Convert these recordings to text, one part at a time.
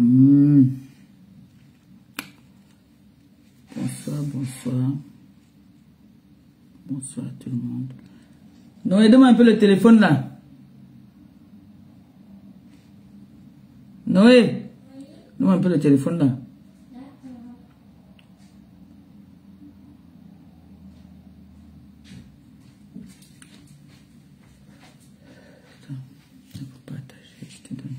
Hmm. Bonsoir, bonsoir. Bonsoir tout le monde. Non, aidez-moi un peu le téléphone là. Noé, donne-moi un peu le téléphone là. Attends, je peux partager, je te donne.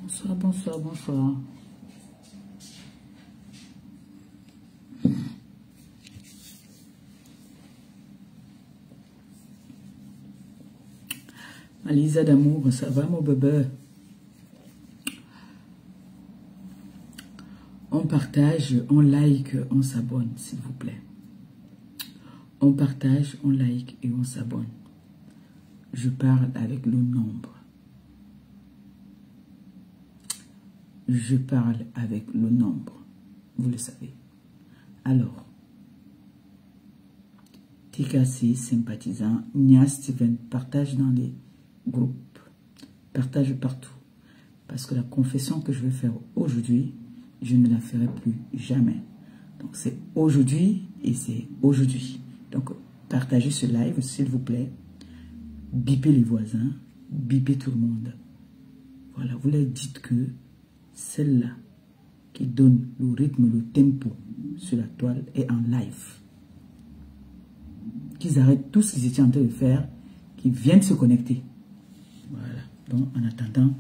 Bonsoir, bonsoir, bonsoir. Malisa d'amour, ça va mon bébé? On partage, on like, on s'abonne, s'il vous plaît. On partage, on like et on s'abonne. Je parle avec le nombre. Je parle avec le nombre. Vous le savez. Alors, TKC, sympathisant, Nia Steven, partage dans les groupes. Partage partout. Parce que la confession que je vais faire aujourd'hui, je ne la ferai plus jamais. Donc c'est aujourd'hui et c'est aujourd'hui. Donc partagez ce live s'il vous plaît. Bipez les voisins. Bipez tout le monde. Voilà, vous leur dites que celle-là qui donne le rythme, le tempo sur la toile est en live. Qu'ils arrêtent tout ce qu'ils étaient en train de faire, qu'ils viennent se connecter. Voilà. Donc en attendant,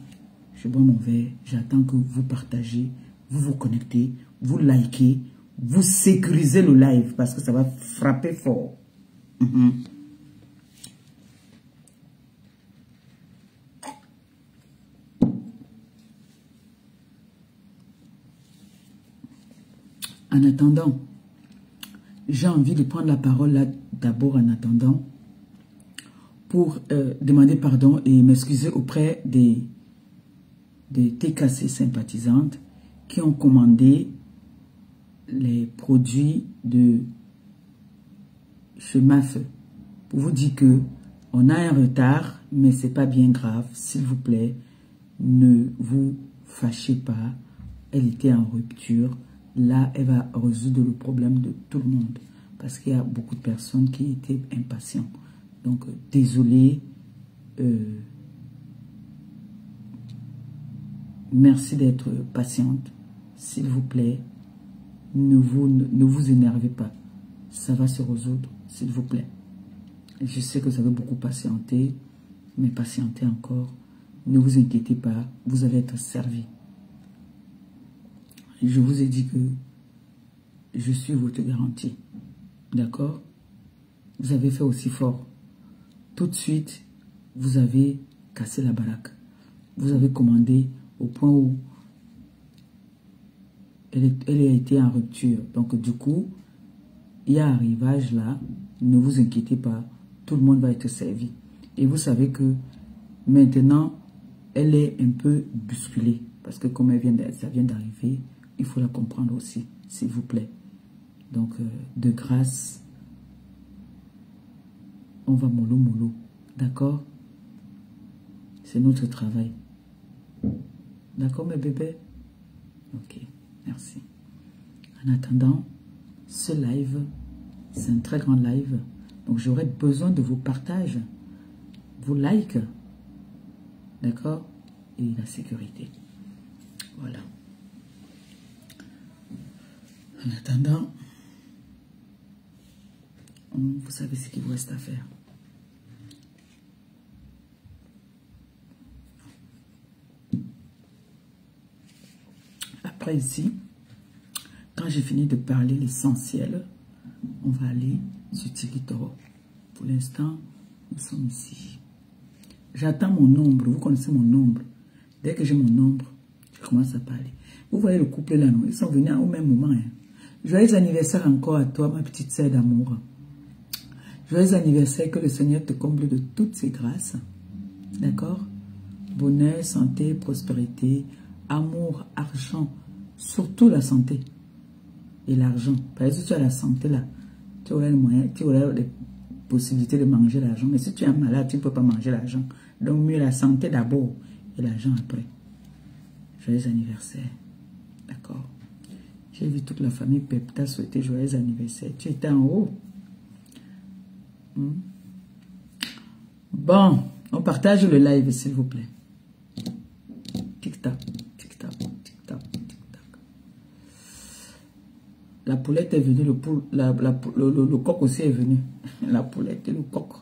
je bois mon verre, j'attends que vous partagez, vous vous connectez, vous likez, vous sécurisez le live parce que ça va frapper fort. En attendant, j'ai envie de prendre la parole là d'abord en attendant pour demander pardon et m'excuser auprès des TKC sympathisantes qui ont commandé les produits de chez MAF. Pour vous dire que on a un retard, mais c'est pas bien grave. S'il vous plaît, ne vous fâchez pas. Elle était en rupture. Là, elle va résoudre le problème de tout le monde. Parce qu'il y a beaucoup de personnes qui étaient impatientes. Donc, désolé. Merci d'être patiente. S'il vous plaît, ne vous énervez pas. Ça va se résoudre, s'il vous plaît. Je sais que vous avez beaucoup patienté, mais patientez encore. Ne vous inquiétez pas, vous allez être servi. Je vous ai dit que je suis votre garantie. D'accord? Vous avez fait aussi fort. Tout de suite, vous avez cassé la baraque. Vous avez commandé au point où elle a été en rupture. Donc, du coup, il y a un arrivage là. Ne vous inquiétez pas. Tout le monde va être servi. Et vous savez que maintenant, elle est un peu bousculée. Parce que comme ça vient d'arriver, il faut la comprendre aussi, s'il vous plaît. Donc, de grâce, on va mollo mollo. D'accord? C'est notre travail. D'accord, mes bébés? Ok, merci. En attendant, ce live, c'est un très grand live. Donc, j'aurai besoin de vos partages, vos likes. D'accord? Et la sécurité. Voilà. En attendant, vous savez ce qu'il vous reste à faire. Après ici, quand j'ai fini de parler l'essentiel, on va aller sur TikTok. Pour l'instant, nous sommes ici. J'attends mon nombre. Vous connaissez mon nombre. Dès que j'ai mon nombre, je commence à parler. Vous voyez le couple là, non? Ils sont venus au même moment. Hein. Joyeux anniversaire encore à toi, ma petite sœur d'amour. Joyeux anniversaire, que le Seigneur te comble de toutes ses grâces. D'accord? Bonheur, santé, prospérité, amour, argent. Surtout la santé et l'argent. Par exemple, si tu as la santé là, tu auras les moyens, tu auras les possibilités de manger l'argent. Mais si tu es malade, tu ne peux pas manger l'argent. Donc mieux la santé d'abord et l'argent après. Joyeux anniversaire. D'accord. J'ai vu toute la famille Pepta souhaiter joyeux anniversaire. Tu étais en haut. Bon, on partage le live s'il vous plaît. Tic-tac, tic-tac, tic-tac, tic-tac. La poulette est venue, le coq aussi est venu. La poulette et le coq.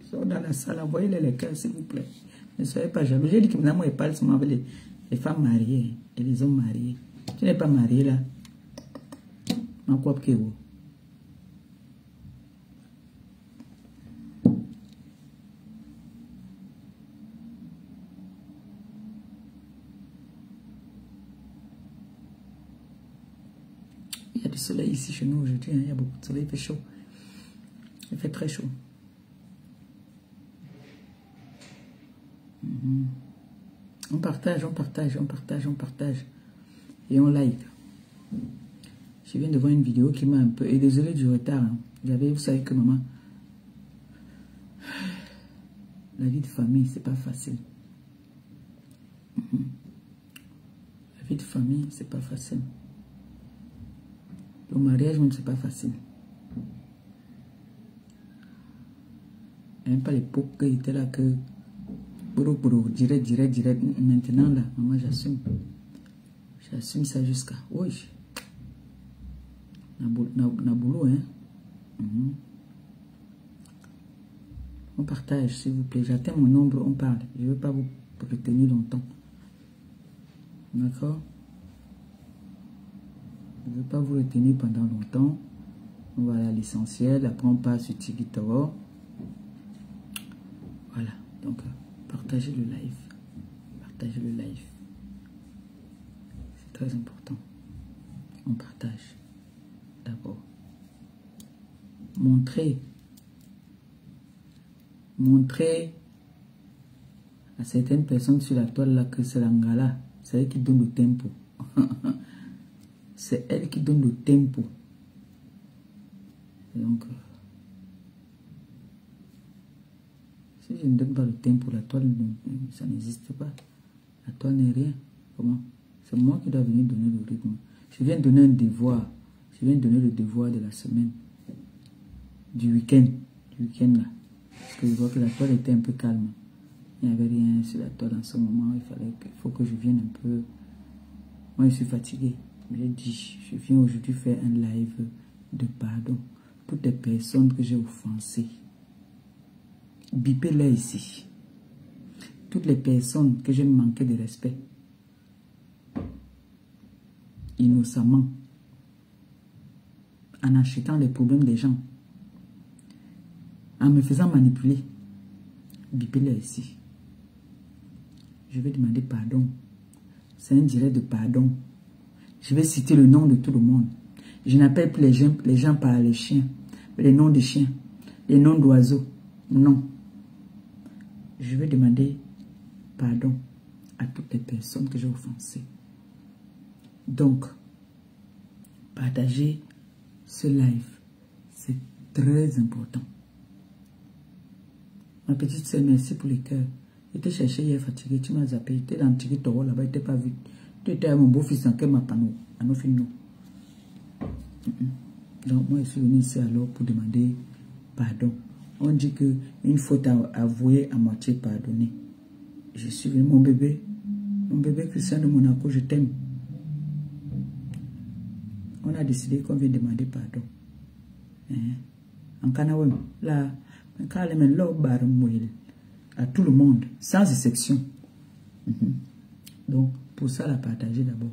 Ils sont dans la salle, envoyez-les les cœurs s'il vous plaît. Ne soyez pas jaloux. J'ai dit que maintenant, moi, je parle seulement avec les femmes mariées et les hommes mariés. Tu n'es pas marié là. En quoi que vous? Il y a du soleil ici chez nous aujourd'hui. Hein. Il y a beaucoup de soleil, il fait chaud. Il fait très chaud. On partage, on partage, on partage, on partage. Et on like. Je viens de voir une vidéo qui m'a un peu... Et désolé du retard. Hein. Vous savez que maman... La vie de famille, c'est pas facile. La vie de famille, c'est pas facile. Le mariage même, c'est pas facile. Même pas l'époque qui était là que... Direct. Maintenant, là, maman, j'assume. J'assume ça jusqu'à... Oui. Na boulot, hein. On partage, s'il vous plaît. J'atteins mon nombre, on parle. Je ne veux pas vous retenir longtemps. D'accord? Je ne veux pas vous retenir pendant longtemps. On va aller à l'essentiel. Après, on passe sur TikTok. Voilà. Donc, partagez le live. Partagez le live. C'est très important. On partage. D'abord. Montrez à certaines personnes sur la toile là que c'est l'Angala. C'est elle qui donne le tempo. C'est elle qui donne le tempo. Donc, si je ne donne pas le tempo, la toile, ça n'existe pas. La toile n'est rien. Comment? C'est moi qui dois venir donner le rythme. Je viens donner un devoir. Je viens donner le devoir de la semaine. Du week-end. Du week-end là. Parce que je vois que la toile était un peu calme. Il n'y avait rien sur la toile en ce moment. Il faut que je vienne un peu. Moi, je suis fatigué. J'ai dit, je viens aujourd'hui faire un live de pardon. Toutes les personnes que j'ai offensées. Bipez-les ici. Toutes les personnes que j'ai manqué de respect. Innocemment. En achetant les problèmes des gens. En me faisant manipuler. Bipez-les ici. Je vais demander pardon. C'est un direct de pardon. Je vais citer le nom de tout le monde. Je n'appelle plus les gens par les chiens. Les noms de chiens. Les noms d'oiseaux. Non. Je vais demander pardon à toutes les personnes que j'ai offensées. Donc, partagez ce live. C'est très important. Ma petite sœur, merci pour les cœurs. J'étais cherché hier fatigué, tu m'as zappé. J'étais dans le TikTok là-bas, il n'était pas vu. Tu étais à mon beau-fils dans quel mapano, à nos films. Donc moi je suis venu ici alors pour demander pardon. On dit qu'une faute avouée à moitié pardonnée. Je suis venu, mon bébé Christian de Monaco, je t'aime. On a décidé qu'on vient demander pardon. En Canada, là, à tout le monde, sans exception. Donc, pour ça, la partager d'abord.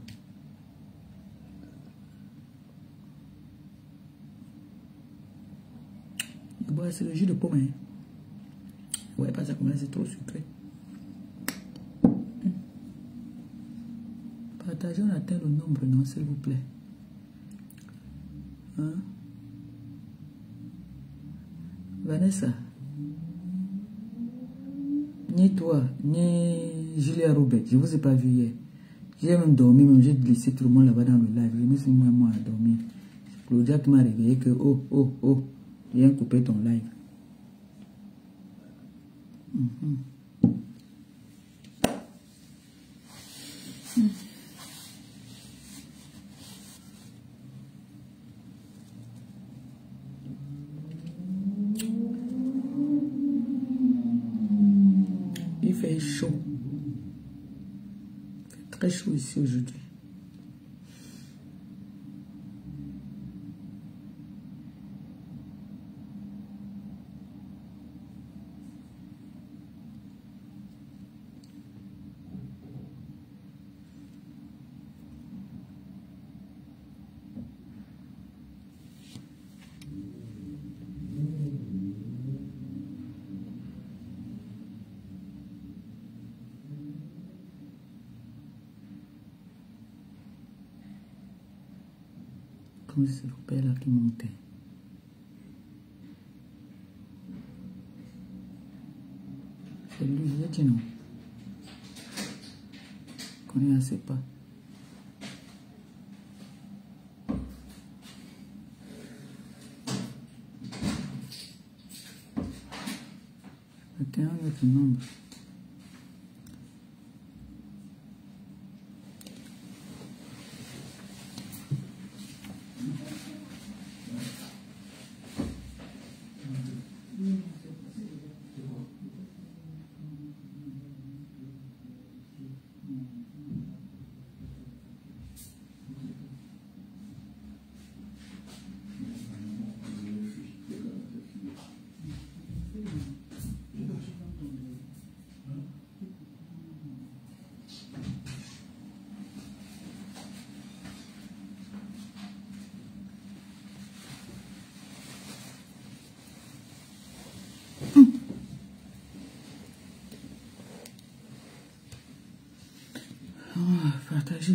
C'est le jus de pomme. Ouais, pas ça, c'est trop sucré. Partagez, on atteint le nombre, non, s'il vous plaît. Hein? Vanessa, ni toi, ni Julia Robert, je ne vous ai pas vu hier. J'ai même dormi, même j'ai laissé tout le monde là-bas dans le live. Je me suis mis moi à dormir. C'est Claudia qui m'a réveillé que oh, viens couper ton live. Il fait chaud. Il fait très chaud ici aujourd'hui. Comme c'est le père là qui montait. C'est lui, je dis non. Je connais assez pas. Attends, un autre nombre.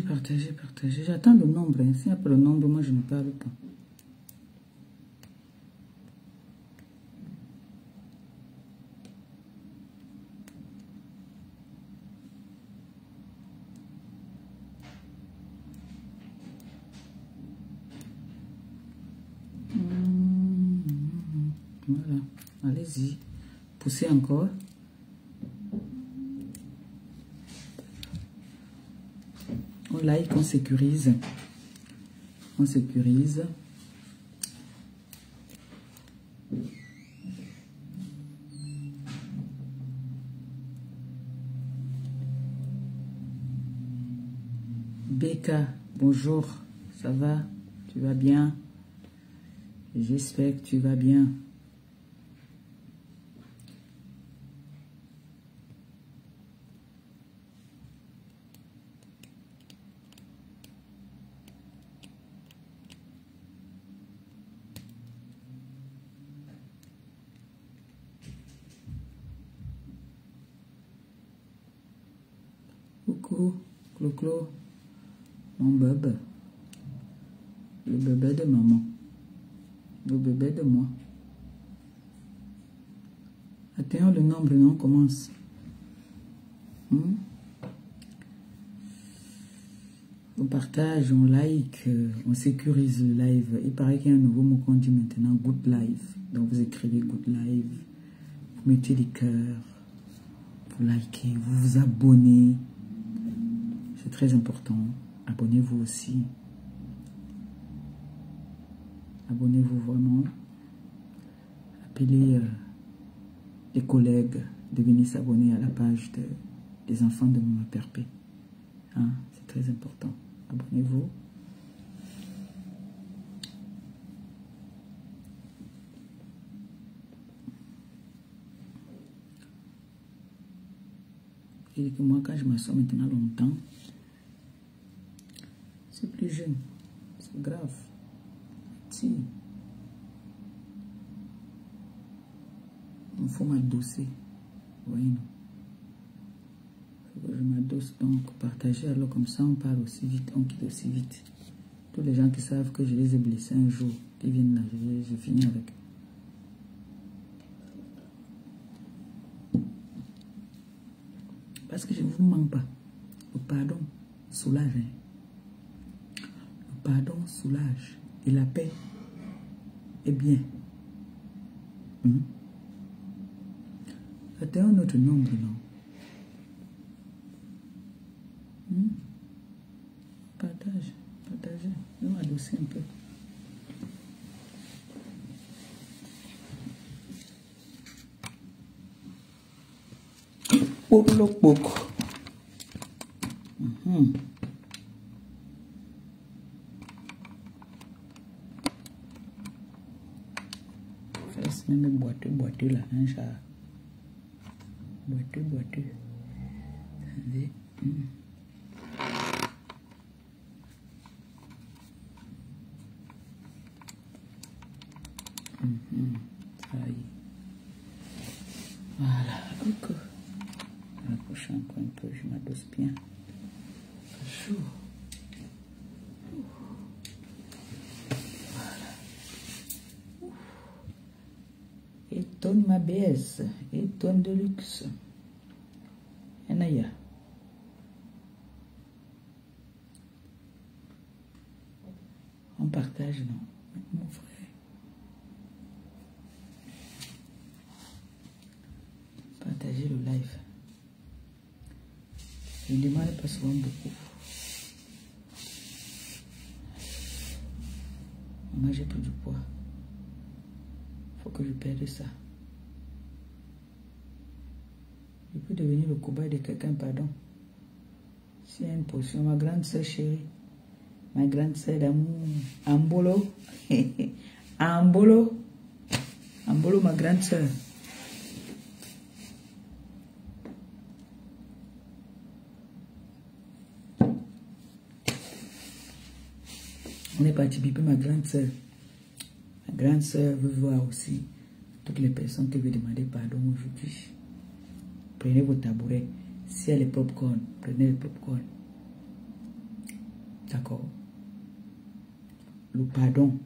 Partagez. J'attends le nombre. Si après le nombre, moi je ne parle pas. Voilà. Allez-y. Poussez encore. On like, on sécurise. On sécurise. Becca, bonjour. Ça va? Tu vas bien? J'espère que tu vas bien. Coucou, Clo-Clo, mon bébé, le bébé de maman, le bébé de moi. Atteignons le nombre, non, on commence. On partage, on like, on sécurise le live. Il paraît qu'il y a un nouveau mot qu'on dit maintenant, good live. Donc vous écrivez good live, vous mettez des cœurs, vous likez, vous vous abonnez. C'est très important. Abonnez-vous aussi. Abonnez-vous vraiment. Appelez les collègues de venir s'abonner à la page des enfants de Maman Perpé. Hein? C'est très important. Abonnez-vous. Et que moi, quand je m'assois maintenant longtemps, c'est plus jeune. C'est grave. Si. Il faut m'adosser. Vous voyez, non? Il faut que je m'adosse. Donc, partager. Alors, comme ça, on parle aussi vite. On quitte aussi vite. Tous les gens qui savent que je les ai blessés un jour, qui viennent là, je finis avec. Parce que je ne vous mens pas. Le pardon soulage. Le pardon soulage. Et la paix est bien. C'était un autre nombre, non? Partage. Partagez. Je vais m'adosser un peu. Poco. Fais même boiteux là, hein, ça. Boiteux. Attendez. Ça y est. Voilà, ok. La prochaine encore un peu, je m'adosse bien. Chaud. Voilà. Étonne ma BS, étonne de luxe. Enaya. On partage, non? Mon frère. Partagez le live. Je ne demande pas souvent beaucoup. Moi, j'ai pris du poids. Il faut que je perde ça. Je peux devenir le cobaye de quelqu'un, pardon. S'il y a une potion, ma grande sœur chérie, ma grande sœur d'amour, Ambolo, Ambolo, ma grande sœur. On est parti biper ma grande sœur. Ma grande sœur veut voir aussi toutes les personnes qui veulent demander pardon aujourd'hui. Prenez vos tabourets. Si elle est popcorn, prenez le popcorn. D'accord? Le pardon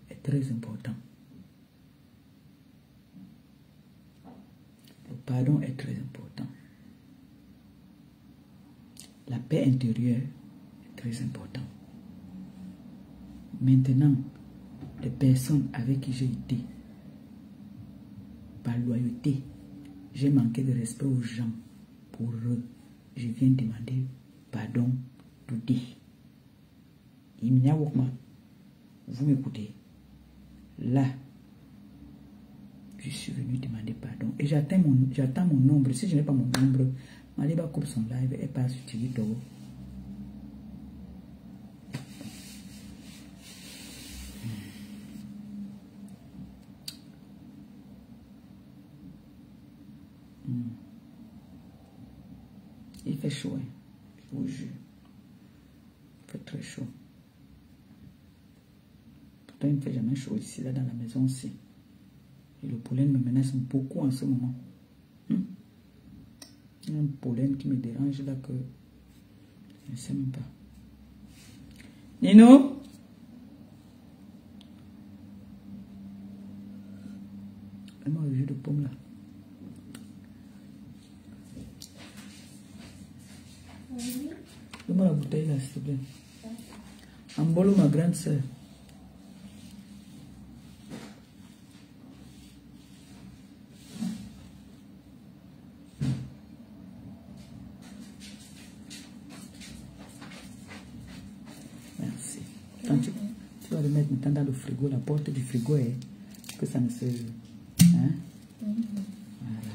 est très important. Le pardon est très important. La paix intérieure est très importante. Maintenant, les personnes avec qui j'ai été, par loyauté, j'ai manqué de respect aux gens. Pour eux, je viens demander pardon today. Vous m'écoutez. Là, je suis venu demander pardon. Et j'attends mon nombre. Si je n'ai pas mon nombre, Maliba coupe son live et passe sur TikTok. Il fait chaud, hein? Je vous jure. Il fait très chaud. Pourtant, il ne fait jamais chaud ici, là, dans la maison aussi. Et le pollen me menace beaucoup en ce moment. Il y a un pollen qui me dérange là que je ne sais même pas. Nino? Donne-moi le jus de pomme là. Donne-moi la bouteille là, s'il te plaît. Ambolo, ma grande sœur. Quand tu vas le mettre maintenant dans le frigo, la porte du frigo est que ça ne se... Hein? Voilà.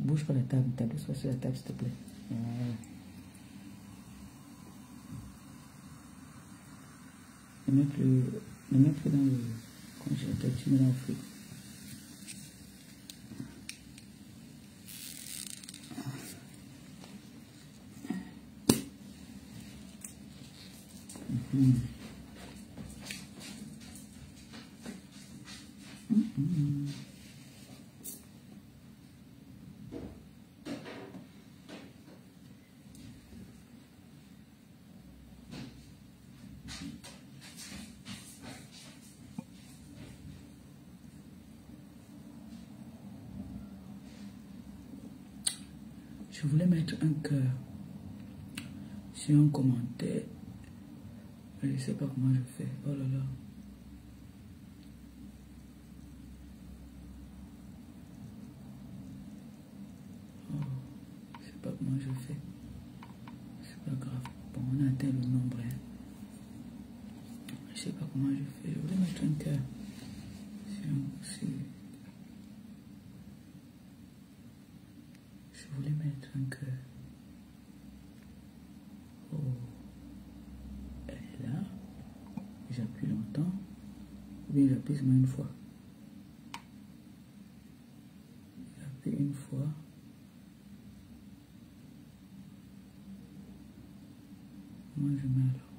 Bouge pas la table, soit sur la table s'il te plaît. Voilà. Ne mets plus dans le congélateur, tu mets dans le frigo. Je voulais mettre un cœur sur un commentaire. Je ne sais pas comment je fais. Oh là là. Oh, je ne sais pas comment je fais. C'est pas grave. Bon, on a atteint le nombre. Hein. Je ne sais pas comment je fais. Je voulais mettre un cœur sur... Je voulais mettre un cœur. Oh. Elle est là. J'appuie longtemps. Ou bien j'appuie seulement une fois. J'appuie une fois. Moi je mets alors.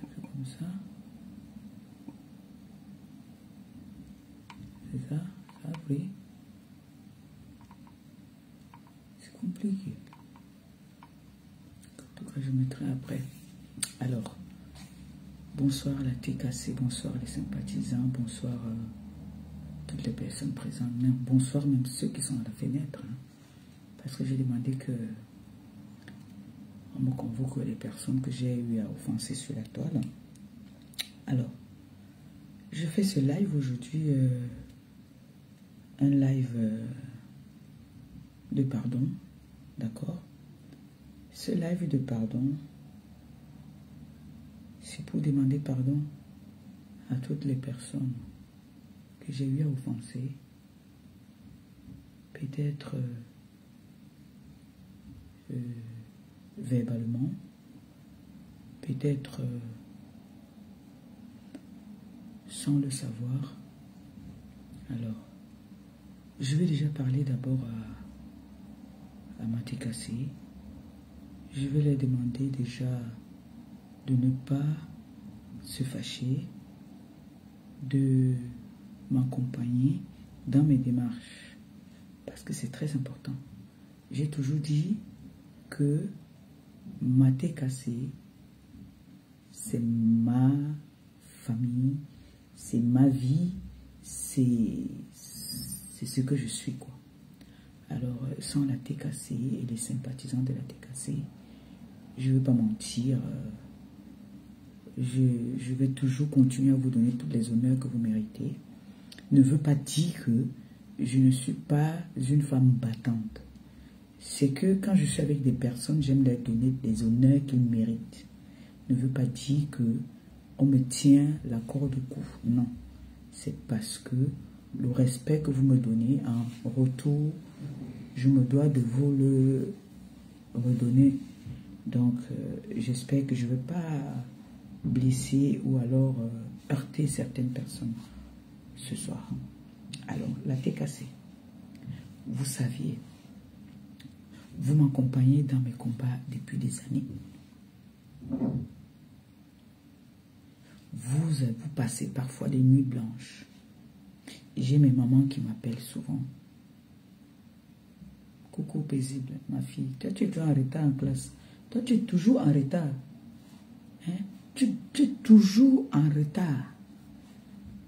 Un peu comme ça. C'est ça. Ça a pris. Compliqué. En tout cas, je mettrai après. Alors, bonsoir la TKC, bonsoir les sympathisants, bonsoir toutes les personnes présentes, même, bonsoir même ceux qui sont à la fenêtre. Hein, parce que j'ai demandé que on me convoque les personnes que j'ai eu à offenser sur la toile. Alors, je fais ce live aujourd'hui, un live de pardon. D'accord? Ce live de pardon, c'est pour demander pardon à toutes les personnes que j'ai eu à offenser. Peut-être verbalement, peut-être sans le savoir. Alors, je vais déjà parler d'abord à ma TKC. Je vais leur demander déjà de ne pas se fâcher, de m'accompagner dans mes démarches, parce que c'est très important. J'ai toujours dit que ma TKC, c'est ma famille, c'est ma vie, c'est ce que je suis, quoi. Alors, sans la TKC et les sympathisants de la TKC, je ne vais pas mentir, je vais toujours continuer à vous donner tous les honneurs que vous méritez. Ne veut pas dire que je ne suis pas une femme battante. C'est que quand je suis avec des personnes, j'aime leur donner des honneurs qu'ils méritent. Ne veut pas dire que on me tient la corde au cou. Non. C'est parce que le respect que vous me donnez en retour, je me dois de vous le redonner. Donc, j'espère que je ne vais pas blesser ou alors heurter certaines personnes ce soir. Alors, la TKC, vous saviez, vous m'accompagnez dans mes combats depuis des années. Vous passez parfois des nuits blanches. J'ai mes mamans qui m'appellent souvent. Coucou paisible, ma fille. Toi, tu es toujours en retard en classe. Toi, tu es toujours en retard. Hein? Tu es toujours en retard.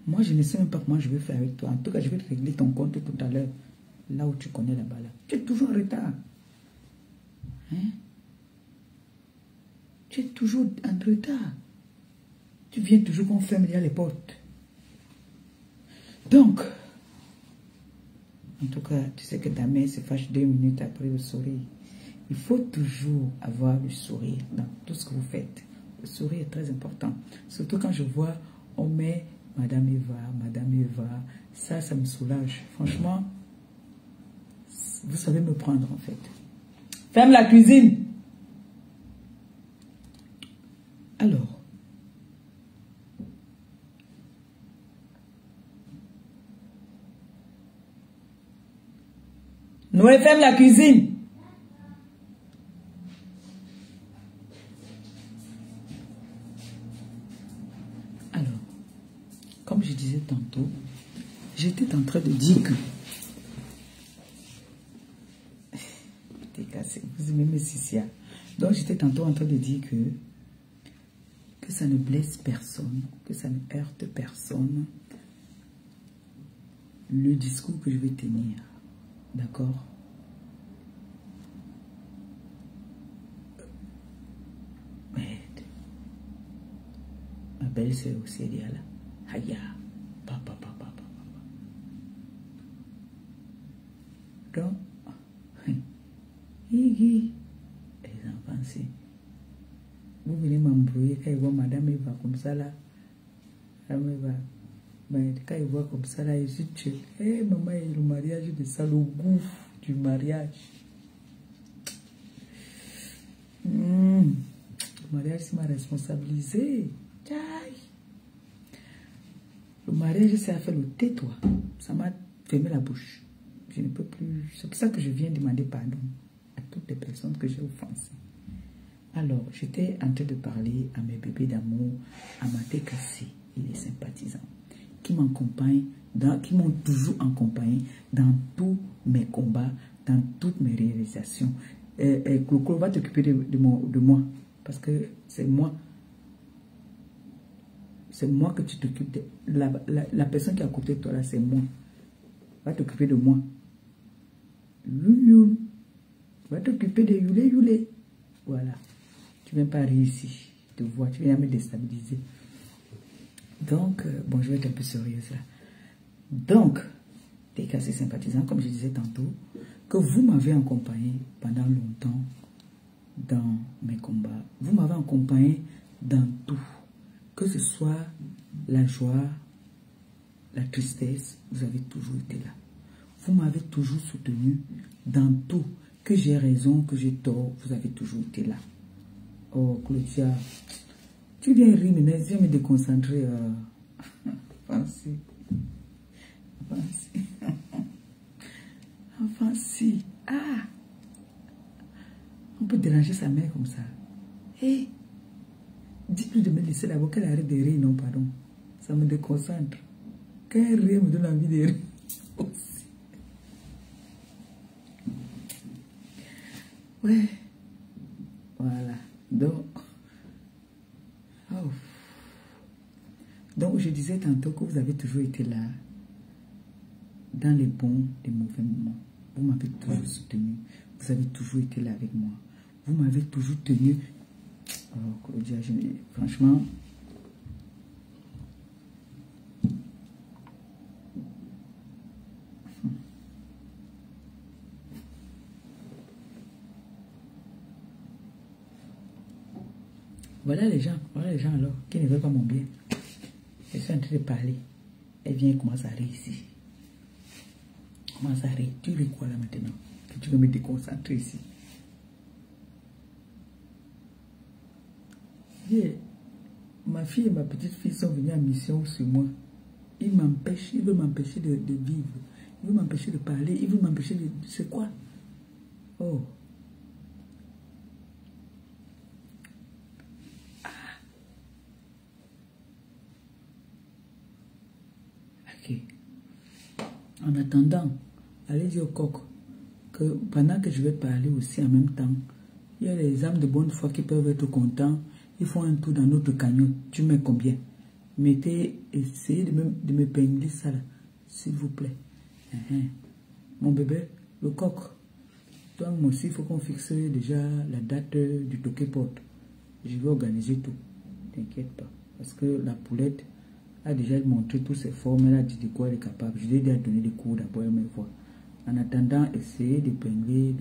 Moi, je ne sais même pas comment je vais faire avec toi. En tout cas, je vais te régler ton compte tout à l'heure. Là où tu connais là-bas. Là. Tu es toujours en retard. Hein? Tu es toujours en retard. Tu viens toujours qu'on ferme les portes. Donc, en tout cas, tu sais que ta mère se fâche 2 minutes après le sourire. Il faut toujours avoir le sourire dans tout ce que vous faites. Le sourire est très important. Surtout quand je vois, on met Madame Eva. Ça me soulage. Franchement, vous savez me prendre en fait. Ferme la cuisine. Alors, Noé, ferme la cuisine. Alors, comme je disais tantôt, j'étais en train de dire que... T'es cassé, vous aimez mes Sissia. Donc, j'étais tantôt en train de dire que ça ne blesse personne, que ça ne heurte personne. Le discours que je vais tenir, d'accord? Ma belle-sœur aussi, elle est là. Aïe, papa. Donc, les enfants, si vous venez m'embrouiller quand ils voient Madame Eva comme ça là, Madame Eva, mais quand ils voient comme ça là, ils se tuent. Eh, maman, le mariage de ça, le goût du mariage. Le mariage, c'est ma responsabilité. Le mariage, c'est à faire le tais-toi. Ça m'a fermé la bouche. Je ne peux plus. C'est pour ça que je viens demander pardon à toutes les personnes que j'ai offensées. Alors, j'étais en train de parler à mes bébés d'amour, à Maté Kassé et les sympathisants, qui m'accompagnent, qui m'ont toujours accompagné dans tous mes combats, dans toutes mes réalisations. Coco va t'occuper de moi, parce que c'est moi. C'est moi que tu t'occupes de... La personne qui est à côté de toi, là, c'est moi. Va t'occuper de moi. Youl. Va t'occuper de Youlé. Voilà. Tu ne viens pas rire ici. Je te vois, tu viens me déstabiliser. Donc, bon, je vais être un peu sérieuse là. Donc, t'es cassé sympathisant, comme je disais tantôt, que vous m'avez accompagné pendant longtemps dans mes combats. Vous m'avez accompagné dans tout. Que ce soit la joie, la tristesse, vous avez toujours été là. Vous m'avez toujours soutenu dans tout. Que j'ai raison, que j'ai tort, vous avez toujours été là. Oh, Claudia, tu viens rire, mais viens me déconcentrer. Fancy. Ah, on peut déranger sa mère comme ça. Hé, dis-lui de me laisser d'abord qu'elle arrête de rire, non, pardon. Ça me déconcentre. Quand elle rit, elle me donne envie de rire aussi. Ouais. Voilà. Donc, je disais tantôt que vous avez toujours été là, dans les bons et mauvais moments. Vous m'avez toujours soutenu. Vous avez toujours été là avec moi. Vous m'avez toujours tenu. Oh, Claudia, franchement... Voilà les gens alors, qui ne veulent pas mon bien. Je suis en train de parler. Elle vient et commence à rire ici. Commence à rire. Tu ris quoi là maintenant? Que tu veux me déconcentrer ici. Yeah. Ma fille et ma petite fille sont venues en mission sur moi. Ils veulent m'empêcher de vivre. Ils veulent m'empêcher de parler. Ils veulent m'empêcher de... C'est quoi? Oh. Ok. En attendant, allez dire au coq que pendant que je vais parler aussi en même temps, il y a les âmes de bonne foi qui peuvent être contents. Ils font un tour dans notre cagnotte. Tu mets combien? Essayez de me pingler ça là, s'il vous plaît. Mon bébé, le coq. Toi, moi aussi, il faut qu'on fixe déjà la date du toquet porte. Je vais organiser tout. T'inquiète pas. Parce que la poulette a déjà montré toutes ses formes. Elle a dit de quoi elle est capable. Je lui ai déjà donné des cours d'abord, elle me voit. En attendant, essayez de pingler.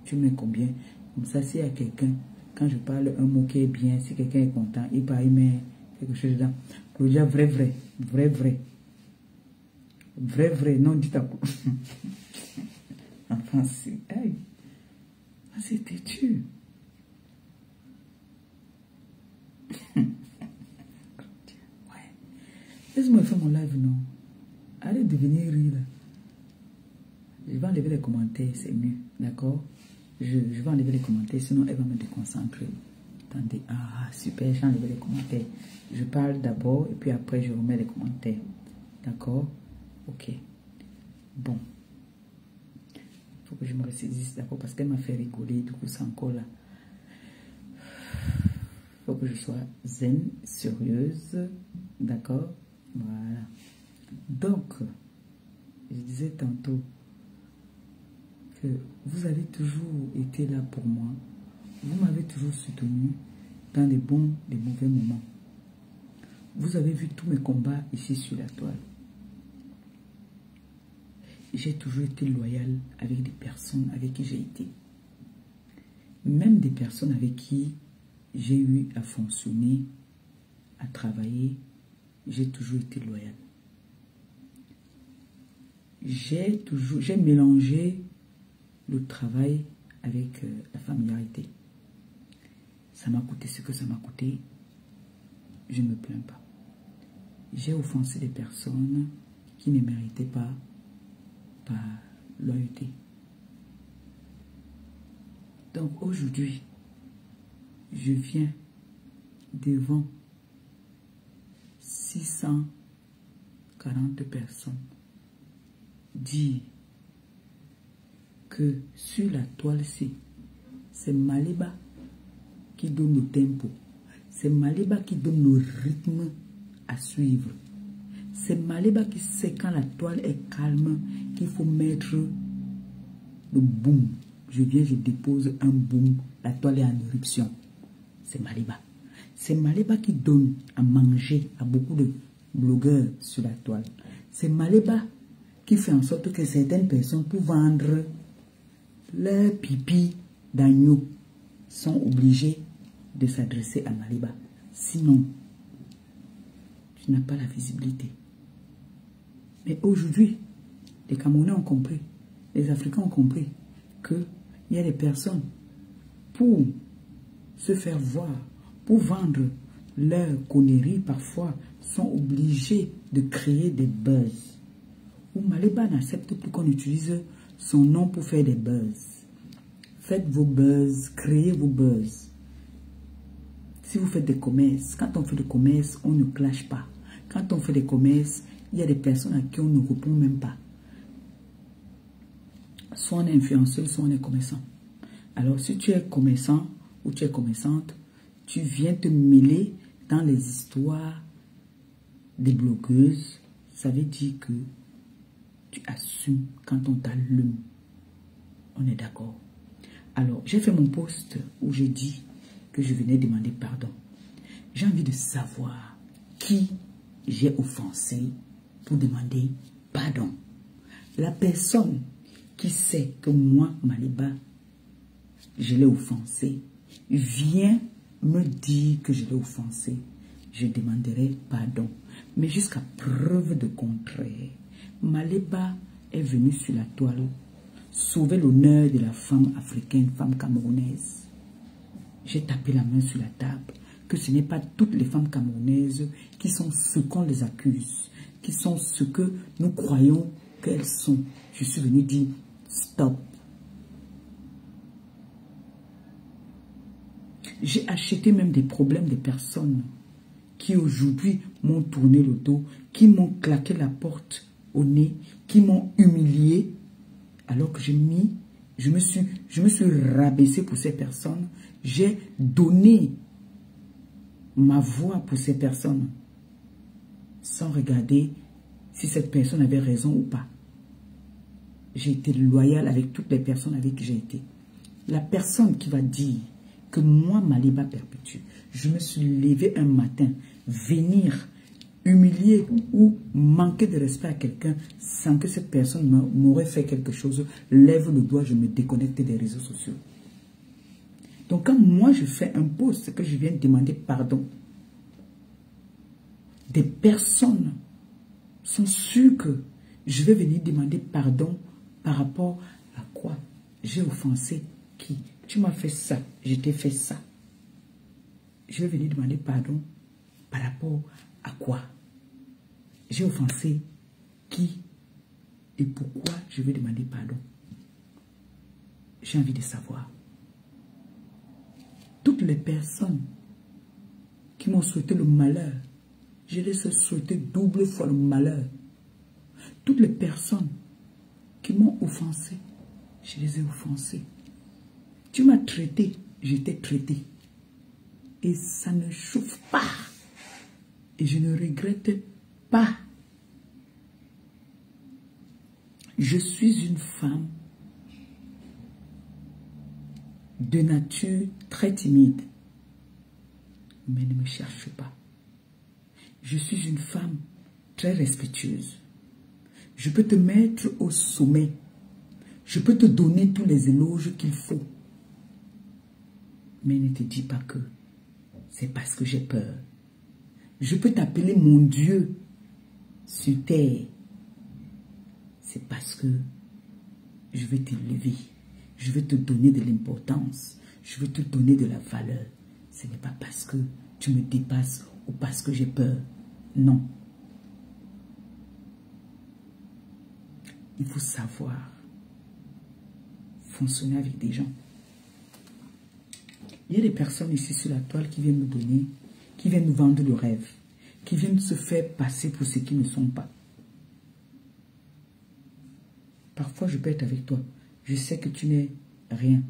Tu mets combien? Comme ça, s'il y a quelqu'un, quand je parle un mot qui est bien, si quelqu'un est content, il peut y mettre quelque chose dedans. Claudia, vrai, vrai, vrai, vrai. Vrai, vrai, non, dites à quoi. Enfin, c'est... Hey, c'est têtu. Ouais. Laisse-moi faire mon live, non. Arrête de venir rire. Je vais enlever les commentaires, c'est mieux. D'accord? Je vais enlever les commentaires, sinon elle va me déconcentrer. Attendez. Ah, super, j'ai enlevé les commentaires. Je parle d'abord et puis après je remets les commentaires. D'accord? Ok. Bon. Il faut que je me ressaisisse, d'accord? Parce qu'elle m'a fait rigoler, du coup c'est encore là. Il faut que je sois zen, sérieuse. D'accord? Voilà. Donc, je disais tantôt que vous avez toujours été là pour moi. Vous m'avez toujours soutenu dans des bons, des mauvais moments. Vous avez vu tous mes combats ici sur la toile. J'ai toujours été loyal avec des personnes avec qui j'ai été. Même des personnes avec qui j'ai eu à fonctionner, à travailler, j'ai toujours été loyal. J'ai mélangé le travail avec la familiarité. Ça m'a coûté ce que ça m'a coûté. Je ne me plains pas. J'ai offensé des personnes qui ne méritaient pas par loyauté. Donc aujourd'hui, je viens devant 640 personnes dire que sur la toile-ci, c'est Maliba qui donne le tempo. C'est Maliba qui donne le rythme à suivre. C'est Maliba qui sait quand la toile est calme qu'il faut mettre le boom. Je viens, je dépose un boom, la toile est en éruption. C'est Maliba. C'est Maliba qui donne à manger à beaucoup de blogueurs sur la toile. C'est Maliba qui fait en sorte que certaines personnes pour vendre leur pipi d'agneau sont obligées de s'adresser à Maliba. Sinon, tu n'as pas la visibilité. Mais aujourd'hui, les Camerounais ont compris, les Africains ont compris qu'il y a des personnes pour se faire voir, pour vendre leurs conneries parfois, sont obligés de créer des buzz. Ou Maliba n'accepte plus qu'on utilise son nom pour faire des buzz. Faites vos buzz, créez vos buzz. Si vous faites des commerces, quand on fait des commerces, on ne clash pas. Quand on fait des commerces, il y a des personnes à qui on ne répond même pas. Soit on est influenceur, soit on est commerçant. Alors si tu es commerçant ou tu es commerçante, tu viens te mêler dans les histoires des blogueuses. Ça veut dire que tu assumes quand on t'allume. On est d'accord. Alors, j'ai fait mon post où j'ai dit que je venais demander pardon. J'ai envie de savoir qui j'ai offensé pour demander pardon. La personne qui sait que moi, Maliba, je l'ai offensé, vient me dire que je l'ai offensé. Je demanderai pardon. Mais jusqu'à preuve de contraire, Maliba est venue sur la toile sauver l'honneur de la femme africaine, femme camerounaise. J'ai tapé la main sur la table que ce n'est pas toutes les femmes camerounaises qui sont ce qu'on les accuse, qui sont ce que nous croyons qu'elles sont. Je suis venu dire stop. J'ai acheté même des problèmes des personnes qui aujourd'hui m'ont tourné le dos, qui m'ont claqué la porte au nez, qui m'ont humilié, alors que je me suis rabaissé pour ces personnes. J'ai donné ma voix pour ces personnes sans regarder si cette personne avait raison ou pas. J'ai été loyal avec toutes les personnes avec qui j'ai été. La personne qui va dire que moi, Maliba perpétue, je me suis levé un matin, venir humilier ou manquer de respect à quelqu'un sans que cette personne m'aurait fait quelque chose, lève le doigt, je me déconnecte des réseaux sociaux. Donc quand moi je fais un post, c'est que je viens demander pardon. Des personnes sont sûres que je vais venir demander pardon par rapport à quoi? J'ai offensé qui? Tu m'as fait ça, je t'ai fait ça. Je vais venir demander pardon par rapport à quoi? J'ai offensé qui? Et pourquoi je vais demander pardon? J'ai envie de savoir. Toutes les personnes qui m'ont souhaité le malheur, je les ai souhaité double fois le malheur. Toutes les personnes qui m'ont offensé, je les ai offensées. Tu m'as traité, je t'ai traité. Et ça ne chauffe pas. Et je ne regrette pas. Je suis une femme de nature très timide. Mais ne me cherche pas. Je suis une femme très respectueuse. Je peux te mettre au sommet. Je peux te donner tous les éloges qu'il faut. Mais ne te dis pas que c'est parce que j'ai peur. Je peux t'appeler mon Dieu sur terre. C'est parce que je vais t'élever. Je vais te donner de l'importance. Je vais te donner de la valeur. Ce n'est pas parce que tu me dépasses ou parce que j'ai peur. Non. Il faut savoir fonctionner avec des gens. Il y a des personnes ici sur la toile qui viennent nous donner, qui viennent nous vendre le rêve, qui viennent se faire passer pour ce qu'ils ne sont pas. Parfois, je peux être avec toi. Je sais que tu n'es rien.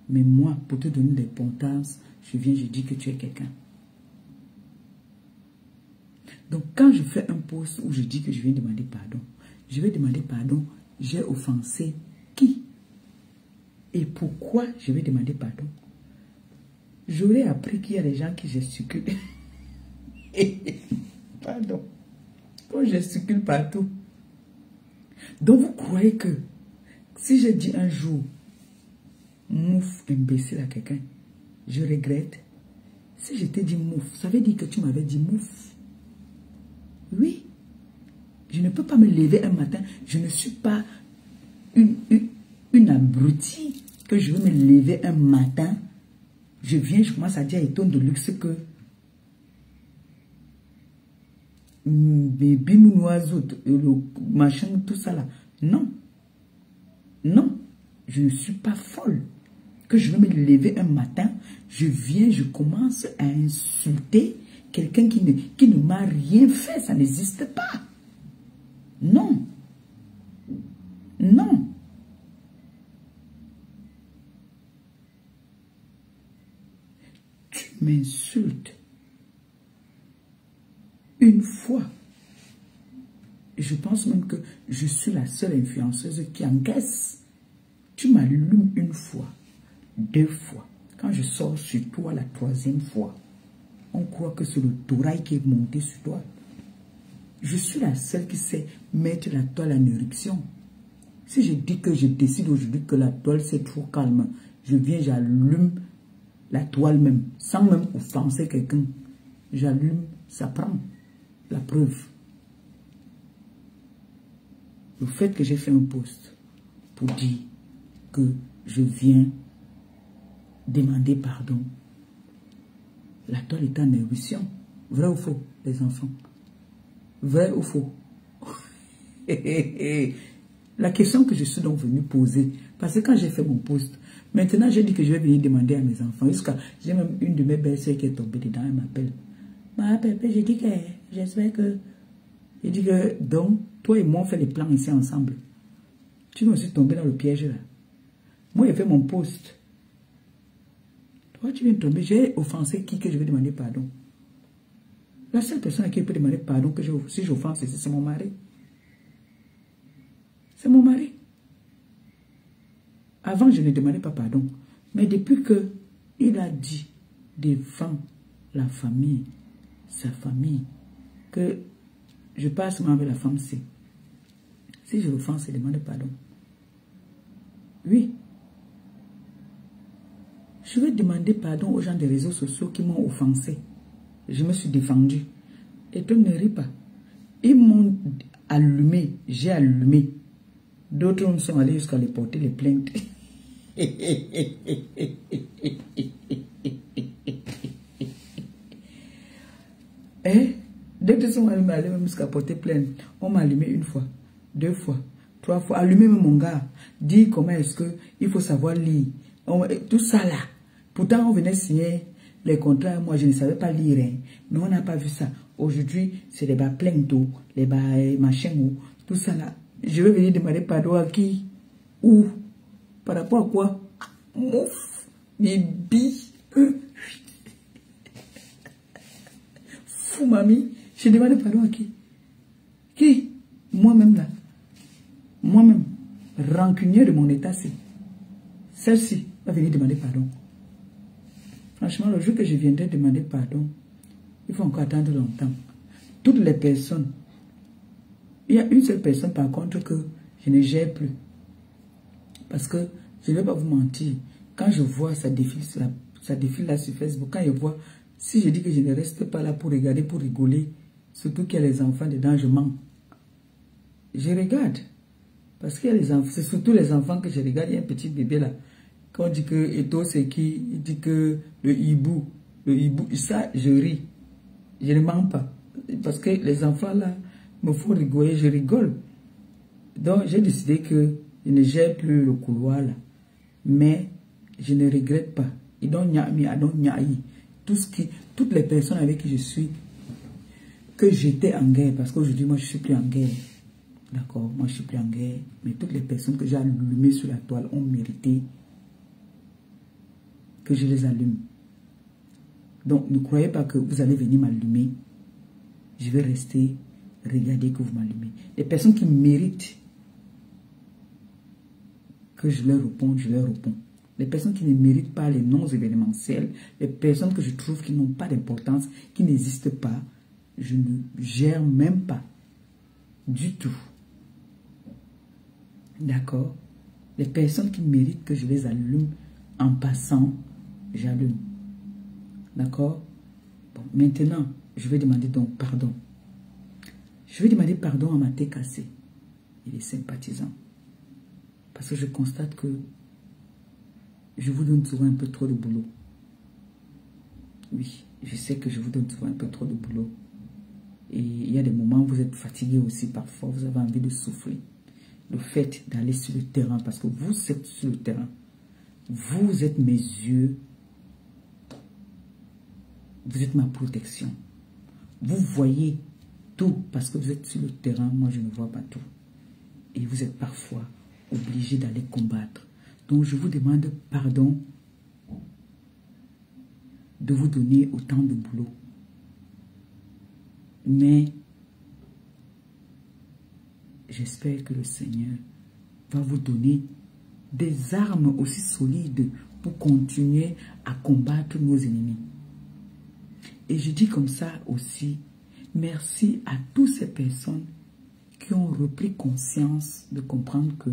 Mais moi, pour te donner de l'importance, je dis que tu es quelqu'un. Donc, quand je fais un post où je dis que je viens demander pardon, je vais demander pardon, j'ai offensé qui? Et pourquoi je vais demander pardon? J'aurais appris qu'il y a des gens qui gesticulent. Pardon. On gesticule partout. Donc, vous croyez que si je dis un jour mouf imbécile à quelqu'un, je regrette? Si je t'ai dit mouf, ça veut dire que tu m'avais dit mouf. Oui. Je ne peux pas me lever un matin. Je ne suis pas une abrutie que je veux me lever un matin. Je viens, je commence à dire à Eton de luxe que bébé mon oiseau, le machin, tout ça là. Non. Non. Je ne suis pas folle. Que je veux me lever un matin, je viens, je commence à insulter quelqu'un qui ne m'a rien fait. Ça n'existe pas. Non. Non. Tu m'insultes une fois. Je pense même que je suis la seule influenceuse qui encaisse. Tu m'allumes une fois, 2 fois. Quand je sors sur toi la 3e fois, on croit que c'est le torail qui est monté sur toi. Je suis la seule qui sait mettre la toile en éruption. Si je dis que je décide aujourd'hui que la toile c'est trop calme, je viens, j'allume la toile même, sans même offenser quelqu'un. J'allume, ça prend. La preuve. Le fait que j'ai fait un post pour dire que je viens demander pardon. La toile est en éruption. Vrai ou faux, les enfants? Vrai ou faux? La question que je suis donc venu poser, parce que quand j'ai fait mon post, maintenant j'ai dit que je vais venir demander à mes enfants, jusqu'à, j'ai même une de mes belles-sœurs qui est tombée dedans, elle m'appelle. Ma pépé, j'ai dit que, j'espère que, j'ai dit que, donc, toi et moi on fait les plans ici ensemble. Tu me suis tombé dans le piège là. Moi j'ai fait mon post. Toi tu viens de tomber, j'ai offensé qui que je vais demander pardon? La seule personne à qui je peux demander pardon, que si j'offense, c'est mon mari. C'est mon mari. Avant, je ne demandais pas pardon. Mais depuis qu'il a dit devant la famille, sa famille, que je passe moi avec la femme C. Si je l'offense, je demande pardon. Oui. Je vais demander pardon aux gens des réseaux sociaux qui m'ont offensé. Je me suis défendue. Et toi, ne ris pas. Ils m'ont allumé, j'ai allumé. D'autres sont allés jusqu'à les porter les plaintes. D'autres sont allés même jusqu'à porter plainte. On m'a allumé une fois, 2 fois, 3 fois. Allumé même mon gars. Dis comment est-ce que il faut savoir lire. Tout ça là. Pourtant, on venait signer les contrats. Moi, je ne savais pas lire. Hein. Mais on n'a pas vu ça. Aujourd'hui, c'est les bas plaintes, les bas machins, tout ça là. Je vais venir demander pardon à qui? Où? Par rapport à quoi? Mouf! Mes billes! Fou, mamie! Je demande pardon à qui? Qui? Moi-même là. Moi-même. Rancunier de mon état, c'est. Celle-ci va venir demander pardon. Franchement, le jour que je viendrai demander pardon, il faut encore attendre longtemps. Toutes les personnes. Il y a une seule personne par contre que je ne gère plus. Parce que je ne vais pas vous mentir. Quand je vois ça défile là sur Facebook, quand je vois, si je dis que je ne reste pas là pour regarder, pour rigoler, surtout qu'il y a les enfants dedans, je mens. Je regarde. Parce qu'il y a les enfants, c'est surtout les enfants que je regarde. Il y a un petit bébé là. Quand on dit que Eto c'est qui, il dit que le hibou, ça je ris. Je ne mens pas. Parce que les enfants là me font rigoler, je rigole. Donc j'ai décidé que je ne gère plus le couloir là. Mais je ne regrette pas. Et donc toutes les personnes avec qui je suis, que j'étais en guerre, parce qu'aujourd'hui moi je ne suis plus en guerre. D'accord, moi je ne suis plus en guerre. Mais toutes les personnes que j'ai allumées sur la toile ont mérité que je les allume. Donc ne croyez pas que vous allez venir m'allumer. Je vais rester, regarder que vous m'allumez. Les personnes qui méritent que je leur réponds, je leur réponds. Les personnes qui ne méritent pas les noms événementiels, les personnes que je trouve qui n'ont pas d'importance, qui n'existent pas, je ne gère même pas du tout. D'accord? Les personnes qui méritent que je les allume en passant, j'allume. D'accord? Bon, maintenant, je vais demander donc pardon. Je vais demander pardon à ma tête cassée et les sympathisants. Parce que je constate que je vous donne souvent un peu trop de boulot. Oui, je sais que je vous donne souvent un peu trop de boulot. Et il y a des moments où vous êtes fatigué aussi parfois, vous avez envie de souffler. Le fait d'aller sur le terrain, parce que vous êtes sur le terrain. Vous êtes mes yeux. Vous êtes ma protection. Vous voyez tout parce que vous êtes sur le terrain. Moi, je ne vois pas tout. Et vous êtes parfois obligé d'aller combattre. Donc, je vous demande pardon de vous donner autant de boulot. Mais j'espère que le Seigneur va vous donner des armes aussi solides pour continuer à combattre nos ennemis. Et je dis comme ça aussi, merci à toutes ces personnes qui ont repris conscience de comprendre que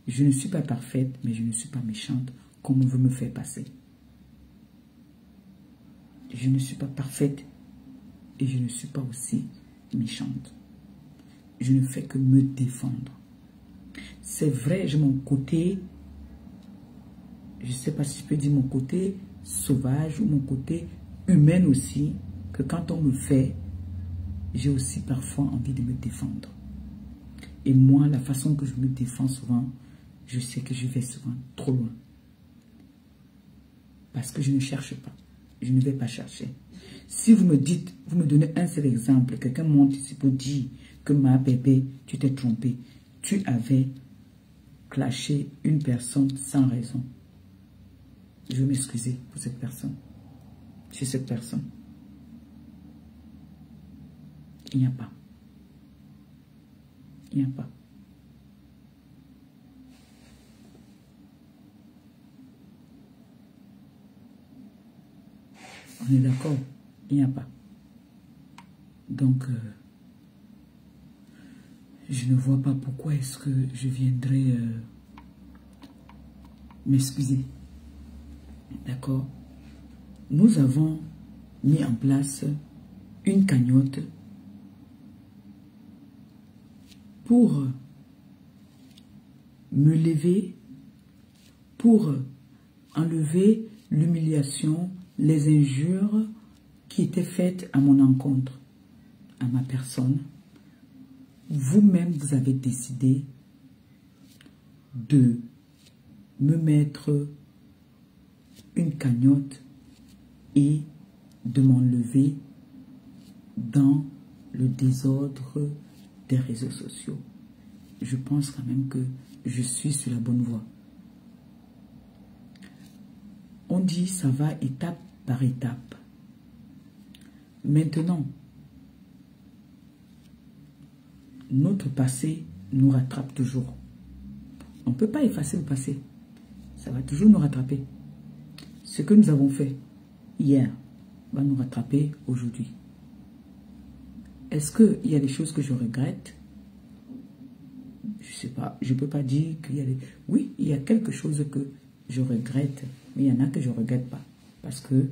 je ne suis pas parfaite, mais je ne suis pas méchante, comme on veut me faire passer. Je ne suis pas parfaite et je ne suis pas aussi méchante. Je ne fais que me défendre. C'est vrai, j'ai mon côté, je ne sais pas si je peux dire mon côté sauvage ou mon côté humain aussi, que quand on me fait, j'ai aussi parfois envie de me défendre. Et moi, la façon que je me défends souvent, je sais que je vais souvent trop loin. Parce que je ne cherche pas. Je ne vais pas chercher. Si vous me dites, vous me donnez un seul exemple, quelqu'un monte ici pour dire que ma bébé, tu t'es trompé. Tu avais clashé une personne sans raison. Je vais m'excuser pour cette personne. C'est cette personne. Il n'y a pas. Il n'y a pas. On est d'accord? Il n'y a pas. Donc, je ne vois pas pourquoi est-ce que je viendrais m'excuser. D'accord? Nous avons mis en place une cagnotte pour me lever, pour enlever l'humiliation, les injures qui étaient faites à mon encontre, à ma personne. Vous-même, vous avez décidé de me mettre une cagnotte et de m'enlever dans le désordre des réseaux sociaux. Je pense quand même que je suis sur la bonne voie. On dit ça va étape par étape. Maintenant, notre passé nous rattrape toujours. On ne peut pas effacer le passé. Ça va toujours nous rattraper. Ce que nous avons fait hier va nous rattraper aujourd'hui. Est-ce qu'il y a des choses que je regrette? Je ne sais pas. Je ne peux pas dire qu'il y a des... Oui, il y a quelque chose que je regrette. Mais il y en a que je ne regrette pas. Parce que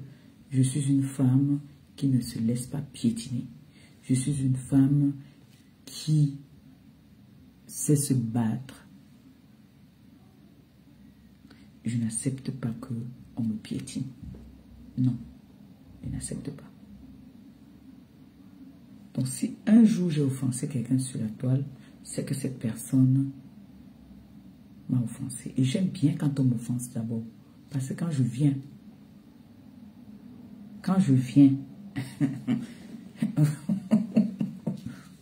je suis une femme qui ne se laisse pas piétiner. Je suis une femme qui sait se battre. Je n'accepte pas qu'on me piétine. Non, je n'accepte pas. Donc si un jour j'ai offensé quelqu'un sur la toile, c'est que cette personne m'a offensé. Et j'aime bien quand on m'offense d'abord. Parce que quand je viens,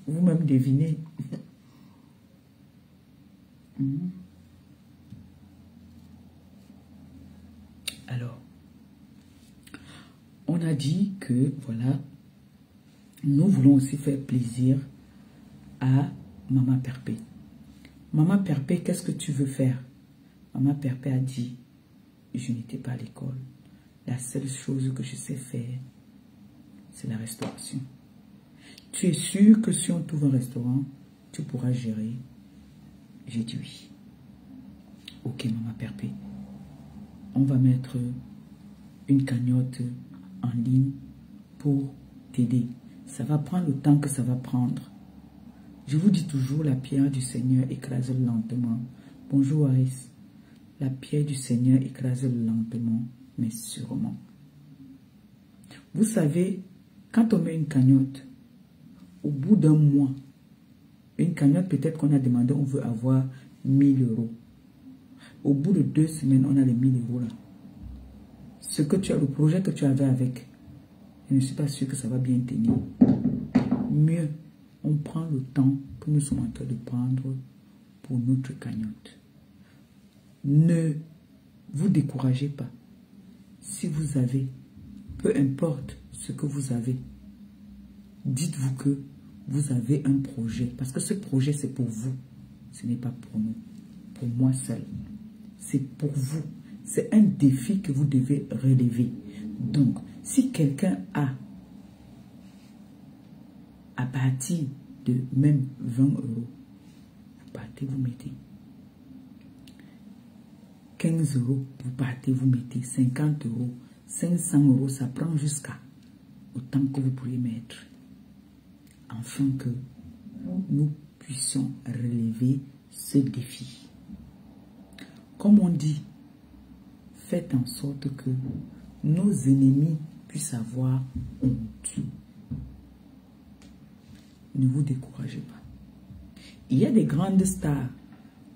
vous-même devinez. Alors, on a dit que, voilà, nous voulons aussi faire plaisir à Maman Perpé. Maman Perpé, qu'est-ce que tu veux faire? Maman Perpé a dit, je n'étais pas à l'école. La seule chose que je sais faire, c'est la restauration. Tu es sûr que si on trouve un restaurant, tu pourras gérer? J'ai dit oui. Ok, Maman Perpé. On va mettre une cagnotte en ligne pour t'aider. Ça va prendre le temps que ça va prendre. Je vous dis toujours, la pierre du Seigneur écrase lentement. Bonjour Aris. La pierre du Seigneur écrase lentement, mais sûrement. Vous savez, quand on met une cagnotte, au bout d'un mois, une cagnotte peut-être qu'on a demandé, on veut avoir 1000 €. Au bout de 2 semaines, on a les 1000 € là. Ce que tu as, le projet que tu avais avec, je ne suis pas sûr que ça va bien tenir. Mieux, on prend le temps que nous sommes en train de prendre pour notre cagnotte. Ne vous découragez pas. Si vous avez, peu importe ce que vous avez, dites-vous que vous avez un projet. Parce que ce projet, c'est pour vous. Ce n'est pas pour nous. Pour moi seul. C'est pour vous. C'est un défi que vous devez relever. Donc, si quelqu'un a, à partir de même 20 €, vous partez, vous mettez. 15 €, vous partez, vous mettez. 50 €, 500 €, ça prend jusqu'à autant que vous pourriez mettre. Afin que nous puissions relever ce défi. Comme on dit, faites en sorte que nos ennemis puissent avoir honte. Ne vous découragez pas. Il y a des grandes stars,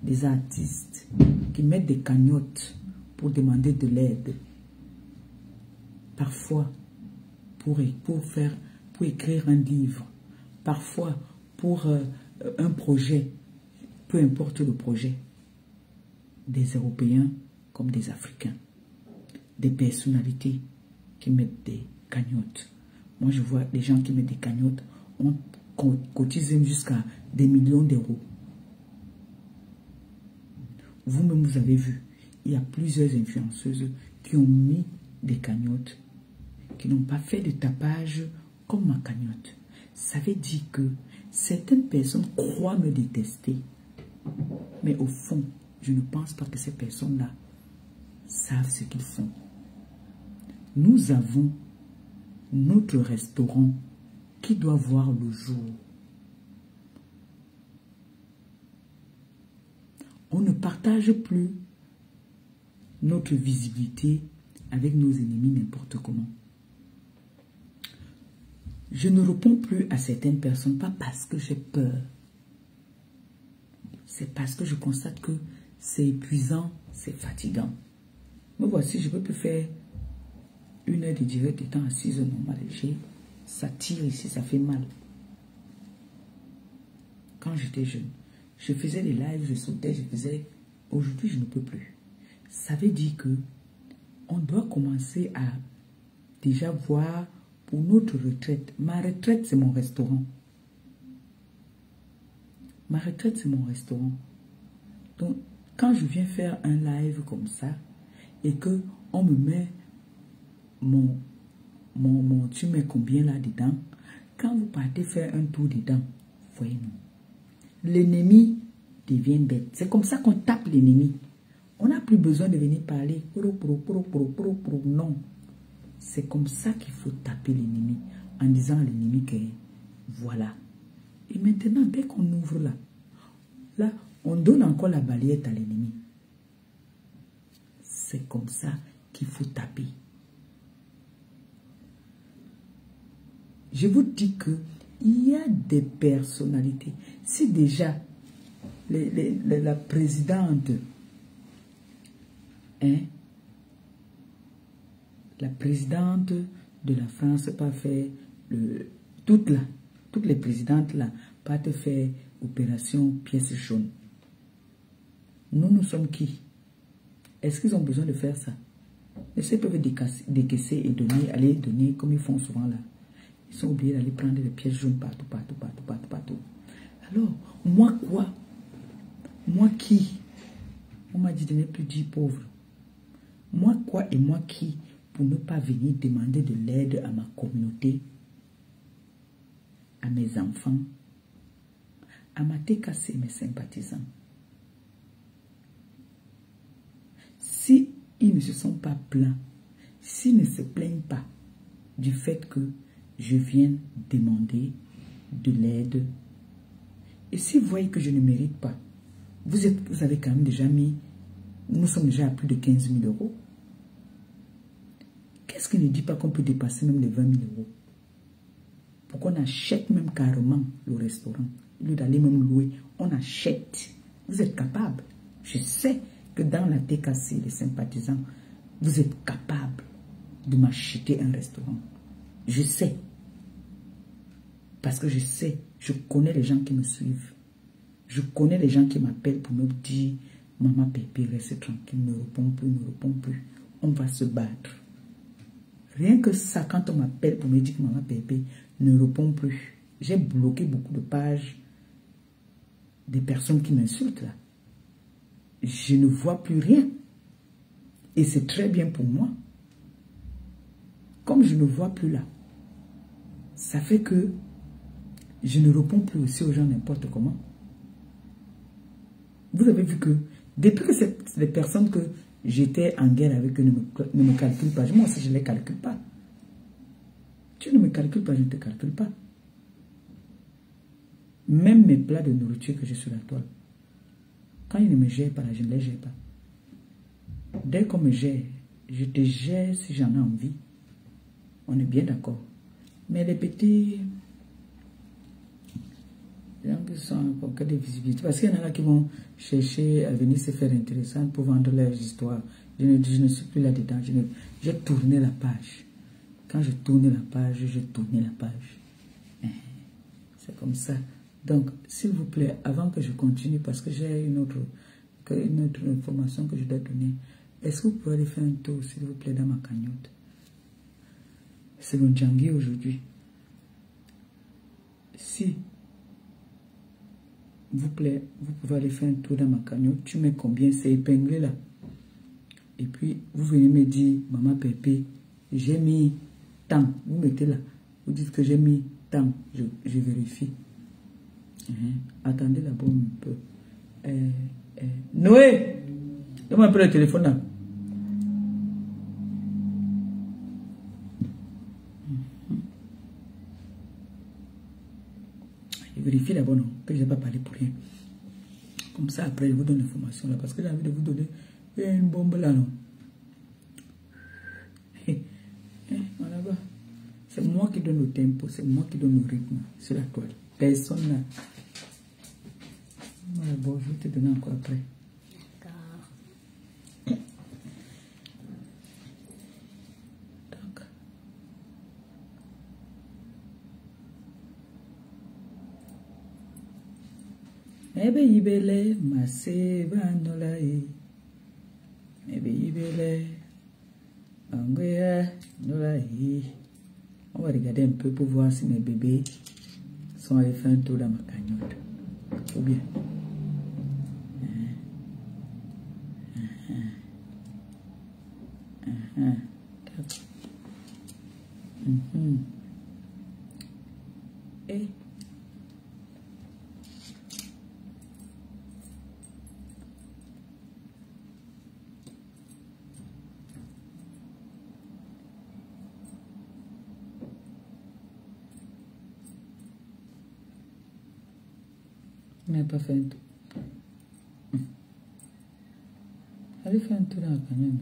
des artistes qui mettent des cagnottes pour demander de l'aide. Parfois, pour écrire un livre. Parfois, pour un projet, peu importe le projet. Des Européens comme des Africains. Des personnalités qui mettent des cagnottes. Moi, je vois des gens qui mettent des cagnottes, on cotise jusqu'à des millions d'euros. Vous-même, vous avez vu, il y a plusieurs influenceuses qui ont mis des cagnottes, qui n'ont pas fait de tapage comme ma cagnotte. Ça veut dire que certaines personnes croient me détester. Mais au fond, je ne pense pas que ces personnes-là savent ce qu'ils font. nous avons notre restaurant qui doit voir le jour. On ne partage plus notre visibilité avec nos ennemis n'importe comment. Je ne réponds plus à certaines personnes, pas parce que j'ai peur. C'est parce que je constate que c'est épuisant, c'est fatigant. Me voici, je ne peux plus faire 1 heure de direct étant assise normal. Ça tire ici, ça fait mal. Quand j'étais jeune, je faisais des lives, je sautais, je faisais... Aujourd'hui, je ne peux plus. Ça veut dire que on doit commencer à déjà voir pour notre retraite. Ma retraite, c'est mon restaurant. Ma retraite, c'est mon restaurant. Donc, quand je viens faire un live comme ça, et que on me met tu mets combien là dedans, quand vous partez faire un tour dedans, voyez-nous, l'ennemi devient bête. C'est comme ça qu'on tape l'ennemi. On n'a plus besoin de venir parler. Non. C'est comme ça qu'il faut taper l'ennemi. En disant à l'ennemi que voilà. Et maintenant, dès qu'on ouvre là, on donne encore la balayette à l'ennemi. C'est comme ça qu'il faut taper. Je vous dis que il y a des personnalités. Si déjà la présidente, la présidente de la France pas fait toutes les présidentes là pas te faire opération pièce jaune. Nous sommes qui? Est-ce qu'ils ont besoin de faire ça? Est-ce qu'ils peuvent décaisser et donner, aller donner comme ils font souvent là? Ils sont obligés d'aller prendre des pièces jaunes partout. Alors, moi quoi? Moi qui? On m'a dit de ne plus dire pauvre. Moi quoi et moi qui pour ne pas venir demander de l'aide à ma communauté, à mes enfants, à ma TKC, mes sympathisants? Si ils ne se sont pas plaints, s'ils ne se plaignent pas du fait que je viens demander de l'aide, et si vous voyez que je ne mérite pas, vous avez quand même déjà mis, nous sommes déjà à plus de 15 000 euros. Qu'est-ce qui ne dit pas qu'on peut dépasser même les 20 000 euros? Pourquoi on achète même carrément le restaurant? Au lieu d'aller même louer, on achète. Vous êtes capable. Je sais que dans la TKC, les sympathisants, vous êtes capable de m'acheter un restaurant. Je sais. Parce que je sais, je connais les gens qui me suivent. Je connais les gens qui m'appellent pour me dire « Maman Pépé, reste tranquille, ne réponds plus. On va se battre. » Rien que ça, quand on m'appelle pour me dire que Maman Pépé ne répond plus, j'ai bloqué beaucoup de pages des personnes qui m'insultent là. Je ne vois plus rien. Et c'est très bien pour moi. Comme je ne vois plus là, ça fait que je ne réponds plus aussi aux gens n'importe comment. Vous avez vu que depuis que c'est les personnes que j'étais en guerre avec eux ne me calculent pas, moi aussi je ne les calcule pas. Tu ne me calcules pas, je ne te calcule pas. Même mes plats de nourriture que j'ai sur la toile, quand ils ne me gèrent pas là, je ne les gère pas. Dès qu'on me gère, je te gère si j'en ai envie. On est bien d'accord. Mais les petits gens qui sont en quête de visibilité, parce qu'il y en a là qui vont chercher à venir se faire intéressant pour vendre leurs histoires. Je ne suis plus là-dedans. J'ai tourné la page. Quand je tourne la page, je tourne la page. C'est comme ça. Donc, s'il vous plaît, avant que je continue, parce que j'ai une autre information que je dois donner, est-ce que vous pouvez aller faire un tour, s'il vous plaît, dans ma cagnotte? C'est le Djangui aujourd'hui. Si, vous plaît, vous pouvez aller faire un tour dans ma cagnotte. Tu mets combien? C'est épinglé là. Et puis, vous venez me dire, Maman Pépé, j'ai mis tant. Vous mettez là. Vous dites que j'ai mis tant. Je vérifie. Attendez d'abord un peu. Noé, donne-moi un peu le téléphone là. vérifie d'abord, non, que je n'ai pas parlé pour rien. Comme ça, après, je vous donne l'information là, parce que j'ai envie de vous donner une bombe là, non. Voilà, c'est moi qui donne le tempo, c'est moi qui donne le rythme sur la toile. Personne là. Voilà, bon, je vais te donner encore après. Ebe ibele maseba nolai. Ebe ibele angoya nolai. On va regarder un peu pour voir si mes bébés sont allés faire un tour dans ma cagnotte. Ou bien. Et on n'a pas fait un tour. Allez faire un tour dans la cagnotte.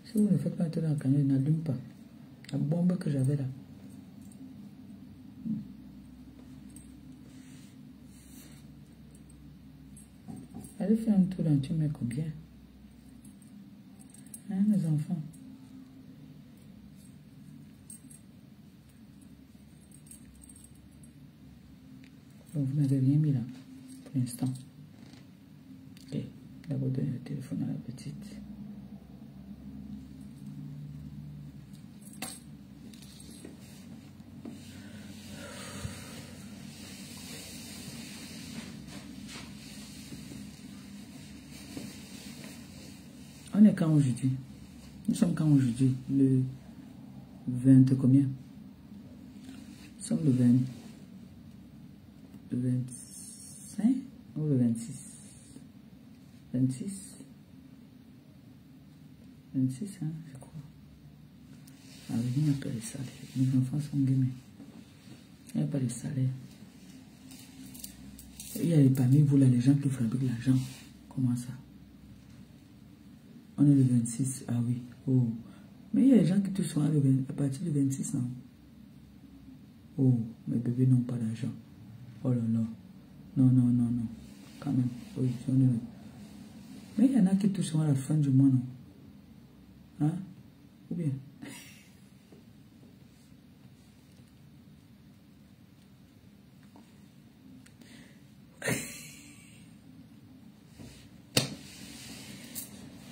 Si vous ne faites pas un tour dans la cagnotte, n'allume pas. La bombe que j'avais là. Allez faire un tour dans tu mets combien? Hein, mes enfants? Bon, vous n'avez rien mis là, pour l'instant. Ok, d'abord donner le téléphone à la petite. On est quand aujourd'hui? Nous sommes quand aujourd'hui? Le 20 combien? Nous sommes le 20. Le 25 ou le 26? 26? 26, hein, je crois. Ah oui, il n'y a pas de salaire. Mes enfants sont gamins. Il n'y a pas de salaire. Il y a parmi vous là, les gens qui fabriquent l'argent. Comment ça? On est le 26, ah oui. Oh. Mais il y a des gens qui touchent à partir du 26 ans. Oh, mes bébés n'ont pas d'argent. Oh là là. Non, non, non, non. Quand même. Oui, on est... Mais il y en a qui touchent à la fin du mois, non? Hein? Ou bien?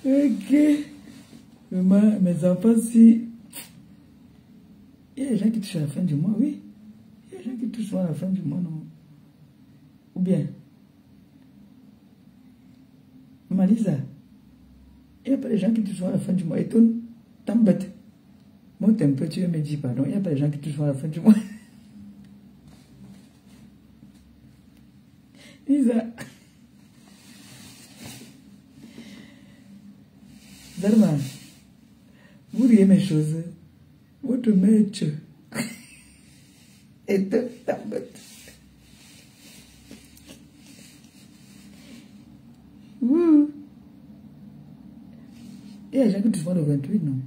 Ok. Mes enfants, si... Il y a des gens qui touchent à la fin du mois, oui. Il y a des gens qui touchent à la fin du mois, non? Ou bien? Malisa, il n'y a pas de gens qui touchent à la fin du mois. Et toi, t'embêtes. Monte un peu, tu me dis pardon. Il n'y a pas de gens qui touchent à la fin du mois. Lisa. Zarma, vous riez mes choses. Votre maître. Et toi, t'embêtes. Il y a des gens qui touchent le 28, non?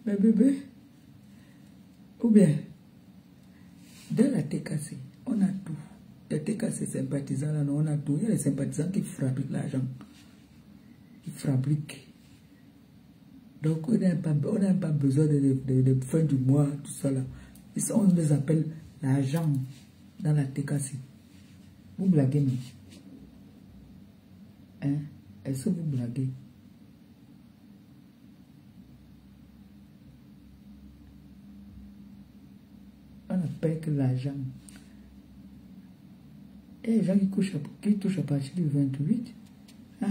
Mais bébé, ou bien, dans la TKC, on a tout. La TKC sympathisants, là, on a tout. Il y a les sympathisants qui fabriquent l'argent. Ils fabriquent. Donc, on n'a pas besoin de fin du mois, tout ça là. On les appelle l'argent dans la TKC. Vous blaguez, non? Hein? Est-ce que vous blaguez? On appelle que l'argent. Et les gens qui touchent à partir du 28. Ah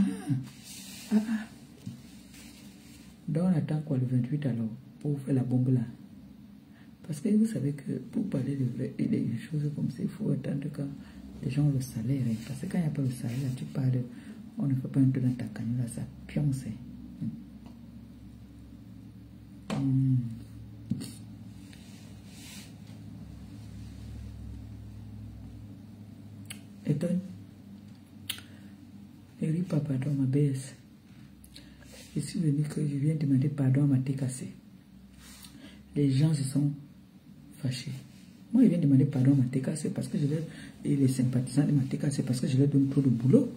ah. Donc on attend quoi le 28 alors pour faire la bombe là? Parce que vous savez que pour parler des choses comme ça, il faut attendre quand les gens ont le salaire. Parce que quand il n'y a pas le salaire, tu parles On ne fait pas un truc dans ta canne, ça pionce. Étonne. Et oui, papa, pardon, ma baisse. Je suis venu que je viens demander pardon à ma tête cassée. Les gens se sont fâchés. Moi, je viens demander pardon à ma tête cassée parce que et les sympathisants de ma tête cassée parce que je leur donne trop de boulot.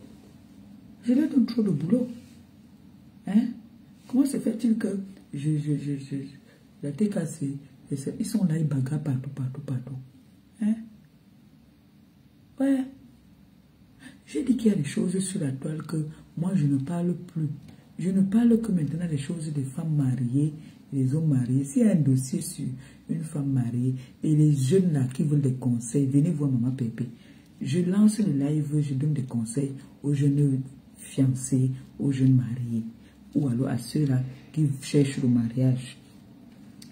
Je leur donne trop de boulot. Hein? Comment se fait-il que la tête cassée, ils sont là, ils bagarrent partout. Hein? Ouais. J'ai dit qu'il y a des choses sur la toile que moi, je ne parle plus. Je ne parle que maintenant des choses des femmes mariées, des hommes mariés. S'il y a un dossier sur une femme mariée et les jeunes là qui veulent des conseils, venez voir Maman Pépé. Je lance le live, je donne des conseils aux jeunes fiancés, aux jeunes mariés. Ou alors à ceux-là qui cherchent le mariage.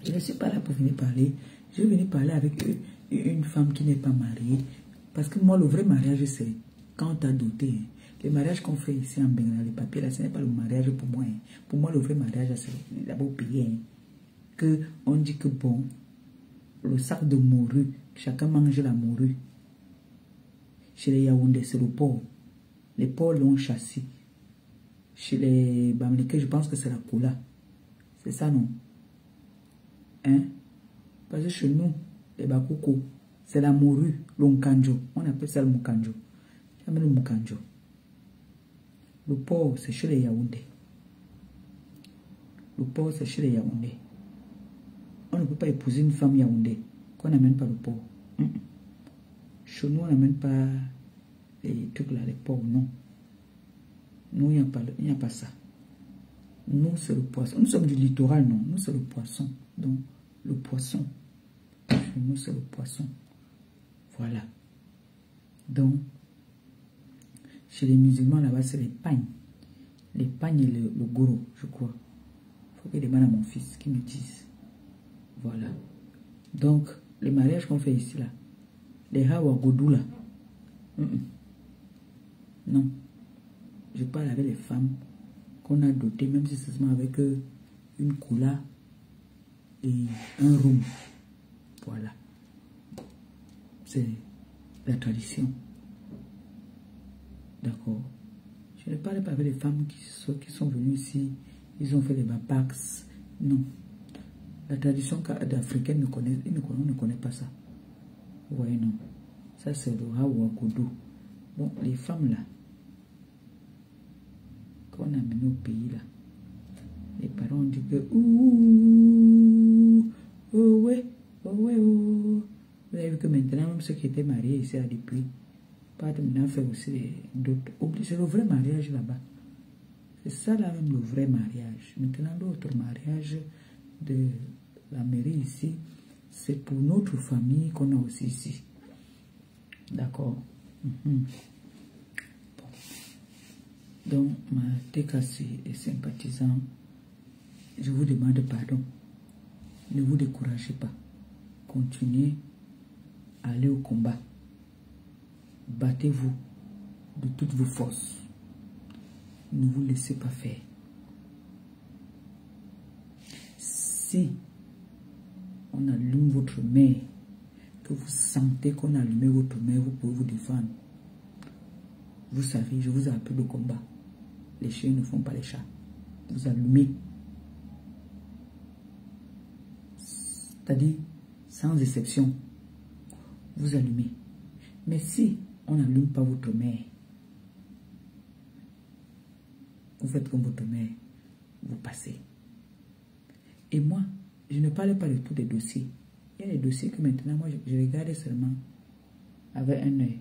Je ne suis pas là pour venir parler. Je vais venir parler avec une femme qui n'est pas mariée. Parce que moi, le vrai mariage, c'est quand tu as doté. Les mariages qu'on fait ici en Bengala, les papiers, là, ce n'est pas le mariage pour moi. Pour moi, le vrai mariage, c'est d'abord payer. Que on dit que bon, le sac de morue, chacun mange la morue. Chez les Yaoundé, c'est le porc. Les porcs l'ont chassé. Chez les Bamileke, je pense que c'est la cola. C'est ça, non? Hein? Parce que chez nous, les Bakoko, c'est la morue, le mkanjo. On appelle ça le mkanjo. Jamais le mkanjo. Le porc, c'est chez les Yaoundé. Le porc, c'est chez les Yaoundé. On ne peut pas épouser une femme Yaoundé qu'on n'amène pas le porc. Chez nous, on n'amène pas les trucs là, les porcs, non. Nous, il n'y a pas ça. Nous, c'est le poisson. Nous sommes du littoral, non. Nous, c'est le poisson. Donc, le poisson. Chez nous, c'est le poisson. Voilà. Donc, chez les musulmans, là-bas, c'est les pagnes. Les pagnes et le goro, je crois. Il faut que je demande à mon fils qui me dise. Voilà. Donc, les mariages qu'on fait ici, là, les hawa godou, là, non. Je parle avec les femmes qu'on a dotées, même si c'est seulement avec une cola et un rhum. Voilà. C'est la tradition. D'accord. Je ne parle pas avec les femmes qui sont venues ici. Ils ont fait les bapax. Non. La tradition africaine, on ne connaît pas ça. Vous voyez, non. Ça, c'est le hawa godou. Donc, les femmes là, qu'on a amené au pays là, les parents ont dit que ouh, oh ouais, oh ouais, oh. Vous avez vu que maintenant, même ceux qui étaient mariés ici là depuis, pas de maintenant faire aussi d'autres. C'est le vrai mariage là-bas. C'est ça là même le vrai mariage. Maintenant, l'autre mariage de la mairie ici, c'est pour notre famille qu'on a aussi ici. D'accord. Bon. Donc, ma TKC et sympathisants, je vous demande pardon. Ne vous découragez pas. Continuez à aller au combat. Battez-vous de toutes vos forces. Ne vous laissez pas faire. Si on allume votre mère, que vous sentez qu'on a allumé votre mère, vous pouvez vous défendre. Vous savez, je vous ai appris le combat. Les chiens ne font pas les chats. Vous allumez. C'est-à-dire, sans exception, vous allumez. Mais si on n'allume pas votre mère, vous faites comme votre mère, vous passez. Et moi, je ne parle pas de tous les dossiers. Il y a des dossiers que maintenant, moi, je regarde seulement avec un œil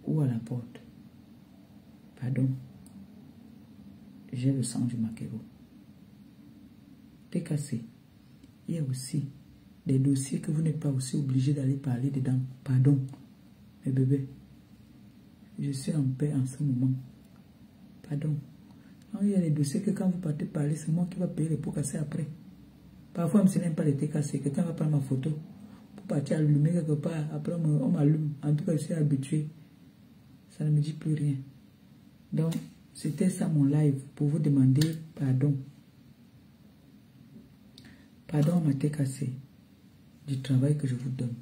ou à la porte. Pardon. J'ai le sang du maquereau. T'es cassé. Il y a aussi des dossiers que vous n'êtes pas aussi obligé d'aller parler dedans. Pardon. Mais bébé, je suis en paix en ce moment. Pardon. Non, il y a des dossiers que quand vous partez parler, c'est moi qui va payer les pots cassés après. Parfois, même si n'aime pas les thés cassés, quelqu'un va prendre ma photo pour partir allumer quelque part. Après, on m'allume. En tout cas, je suis habitué. Ça ne me dit plus rien. Donc, C'était ça mon live pour vous demander pardon. Pardon, ma tête cassée du travail que je vous donne.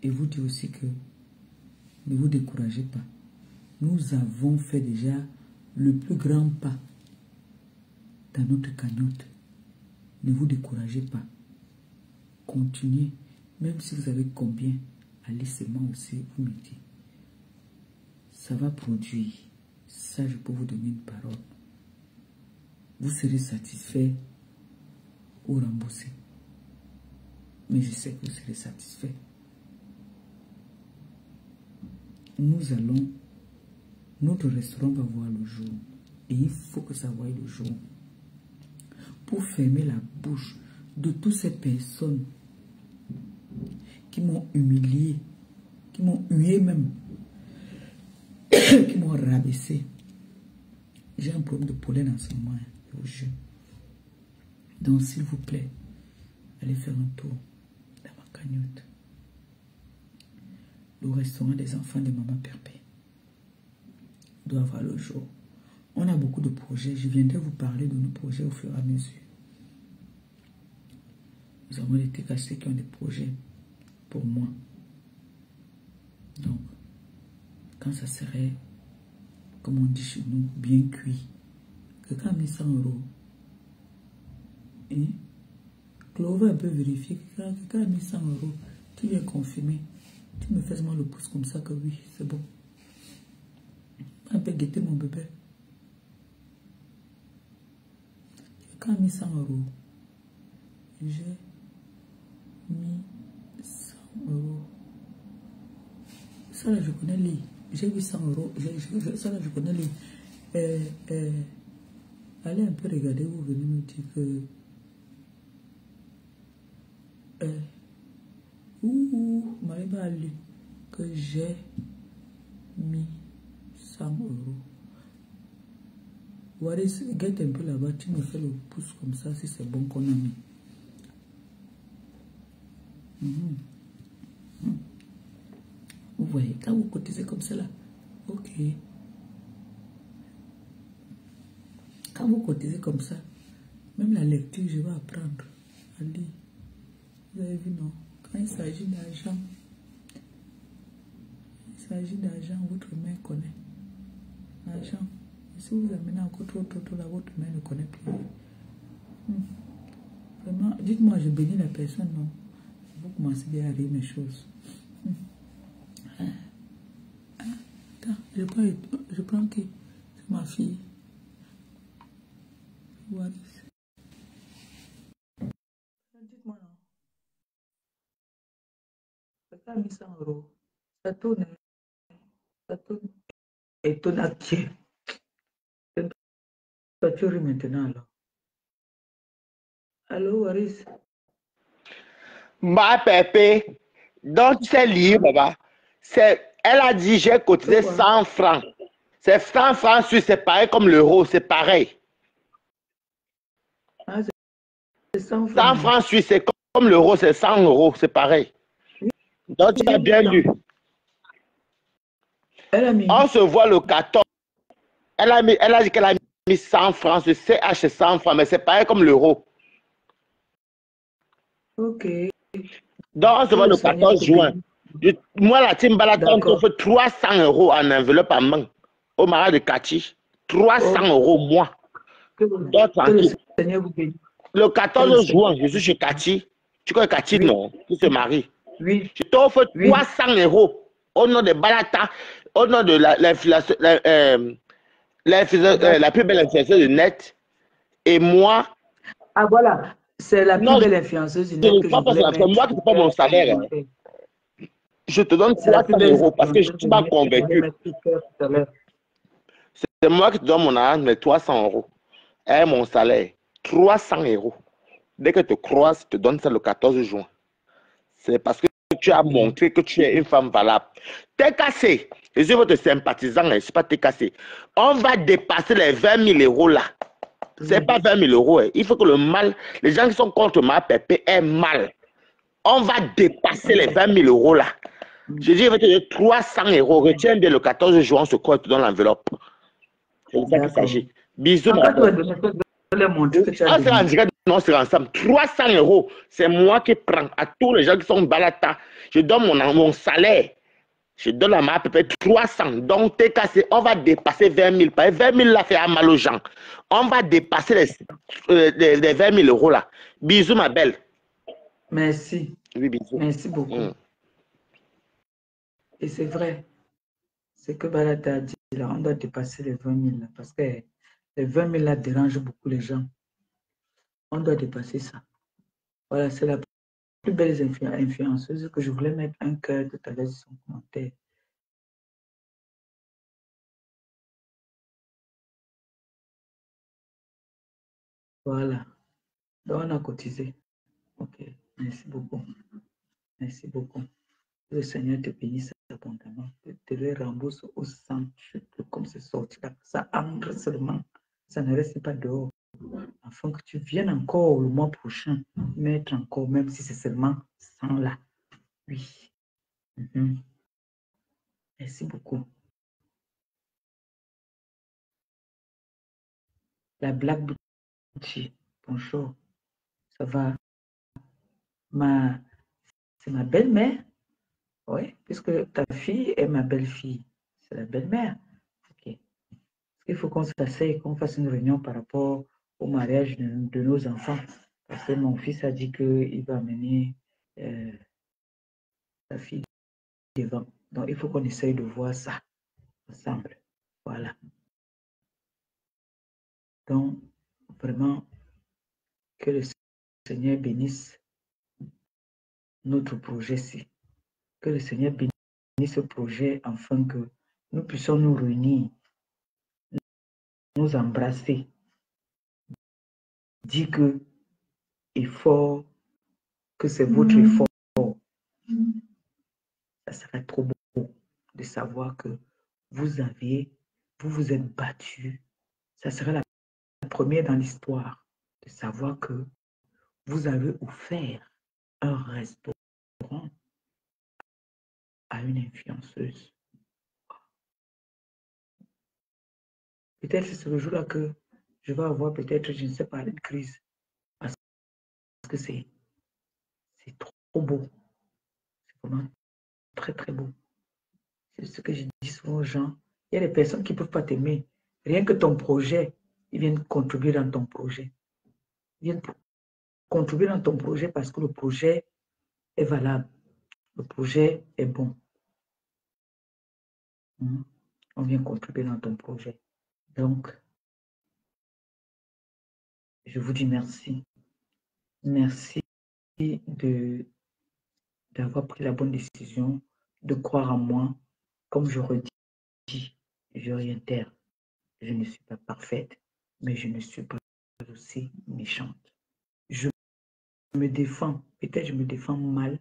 Et vous dire aussi que ne vous découragez pas. Nous avons fait déjà le plus grand pas dans notre cagnotte. Ne vous découragez pas. Continuez. Même si vous avez combien, allez seulement aussi vous me dire. Ça va produire. Ça, je peux vous donner une parole. Vous serez satisfait ou remboursé. Mais je sais que vous serez satisfait. Nous allons, notre restaurant va voir le jour. Et il faut que ça voie le jour. Pour fermer la bouche de toutes ces personnes qui m'ont humilié, qui m'ont hué même, qui m'ont rabaissé. J'ai un problème de pollen en ce moment, je vous jure. Donc, s'il vous plaît, allez faire un tour dans ma cagnotte. Le restaurant des enfants de Maman Perpé doit voir le jour. On a beaucoup de projets. Je viendrai vous parler de nos projets au fur et à mesure. Nous avons des TKC qui ont des projets pour moi. Donc, quand ça serait, comme on dit chez nous, bien cuit, quelqu'un a mis 100 €. Et Clover peut vérifier que quelqu'un a mis 100 €. Tu viens confirmer. Tu me fais seulement le pouce comme ça que oui, c'est bon. On peut guetter mon bébé. Quelqu'un a mis 100 €. J'ai mis 100 €. Ça là, je connais les. J'ai mis 100 €. Ça là, je connais les. Allez un peu regarder, vous venez me dire que. M'avez pas lu que j'ai mis 100 €. Voilà, guette un peu là-bas, tu me fais le pouce comme ça si c'est bon qu'on a mis. Vous voyez, quand vous cotisez comme ça là, ok. Quand vous cotisez comme ça, même la lecture, je vais apprendre à lire. Vous avez vu, non? Quand il s'agit d'argent, votre main connaît. L'argent. Si vous amenez encore trop là, votre main ne connaît plus. Vraiment, dites-moi, je bénis la personne, non? Vous commencez bien à rire mes choses. Attends, je prends qui? C'est ma fille. Voilà. Dites-moi, non? Ça a mis 100 €. Ça tourne. Ça tourne. Et ton actif. Tu ris maintenant alors. Allô, Waris? Ma Pépé, donc c'est libre, bah. Elle a dit j'ai cotisé 100 francs. C'est 100 francs suisses, c'est pareil comme l'euro, c'est pareil. Ah, c'est 100 francs. 100 francs suisses, c'est comme l'euro, c'est 100 €, c'est pareil. Donc tu as bien lu. On se voit le 14. Elle a dit qu'elle a mis 100 francs sur CH 100 francs, mais c'est pareil comme l'euro. Ok. Donc on se voit le 14 juin. Moi, la team Balaton t'offre 300 € en enveloppe en main au marais de Kati. 300 € moi. Donc tranquille. Le 14 juin, je suis chez Kati. Tu connais Kati, non? Qui se marie. Oui. Je t'offre 300 € au nom de Balata, au nom de la plus belle influenceuse du net. Et moi. Ah voilà, c'est la plus belle influenceuse du net. C'est moi qui te paie mon salaire. Je te donne 300 € parce que tu m'as convaincu. C'est moi qui te donne mon argent, mais 300 €. Et mon salaire, 300 €. Dès que tu croises, je te donne ça le 14 juin. C'est parce que tu as montré que tu es une femme valable. T'es cassé. Je suis votre sympathisant, je ne suis pas t'es cassé. On va dépasser les 20 000 € là. Ce n'est pas 20 000 €. Il faut que le mal, les gens qui sont contre ma Pépé aient mal. On va dépasser les 20 000 € là. Je dis, je vais te donner 300 €. Retiens bien le 14 juin, on se croit dans l'enveloppe. C'est de ça qu'il D'accord. s'agit. Bisous, ma Quand tu vas belle. donner, tu vas leur montrer que tu as Ah, c'est en donné. direct, non, c'est ensemble. 300 euros, c'est moi qui prends à tous les gens qui sont balata. Je donne mon salaire. Je donne à peu près 300. Donc, t'es cassé, on va dépasser 20 000. 20 000 là, fait à mal aux gens. On va dépasser les 20 000 euros là. Bisous, ma belle. Merci. Oui, bisous. Merci beaucoup. Et c'est vrai. C'est que Balata a dit là, on doit dépasser les 20 000 là, parce que les 20 000 là dérangent beaucoup les gens. On doit dépasser ça. Voilà, c'est la plus belle influenceuse que je voulais mettre un cœur tout à l'heure sur son commentaire. Voilà. Donc, on a cotisé. Ok. Merci beaucoup. Merci beaucoup. Que le Seigneur te bénisse abondamment. Te le rembourse au centuple comme c'est sorti là. Ça entre seulement. Ça ne reste pas dehors. Afin que tu viennes encore le mois prochain mettre encore, même si c'est seulement 100 là. Oui. Merci beaucoup. La Black Beauty. Bonjour. Ça va? C'est ma belle-mère. Oui, puisque ta fille est ma belle-fille. C'est la belle-mère. Ok. Il faut qu'on s'asseye, qu'on fasse une réunion par rapport au mariage de nos enfants. Parce que mon fils a dit qu'il va amener sa fille devant. Donc, il faut qu'on essaye de voir ça ensemble. Voilà. Donc, vraiment, que le Seigneur bénisse notre projet-ci. Que le Seigneur bénisse ce projet afin que nous puissions nous réunir, nous embrasser, dire que effort, que c'est votre effort. Ça serait trop beau de savoir que vous vous êtes battu. Ça serait la première dans l'histoire de savoir que vous avez offert un restaurant à une influenceuse. Peut-être c'est le jour-là que je vais avoir peut-être, je ne sais pas, une crise. Parce que c'est trop beau. C'est vraiment très, très beau. C'est ce que je dis souvent aux gens. Il y a des personnes qui ne peuvent pas t'aimer. Rien que ton projet, ils viennent contribuer dans ton projet. Ils viennent contribuer dans ton projet parce que le projet est valable. Le projet est bon. On vient contribuer dans ton projet. Donc, je vous dis merci. Merci d'avoir pris la bonne décision, de croire en moi. Comme je redis, je réitère, je ne suis pas parfaite, mais je ne suis pas aussi méchante. Je me défends. Peut-être je me défends mal.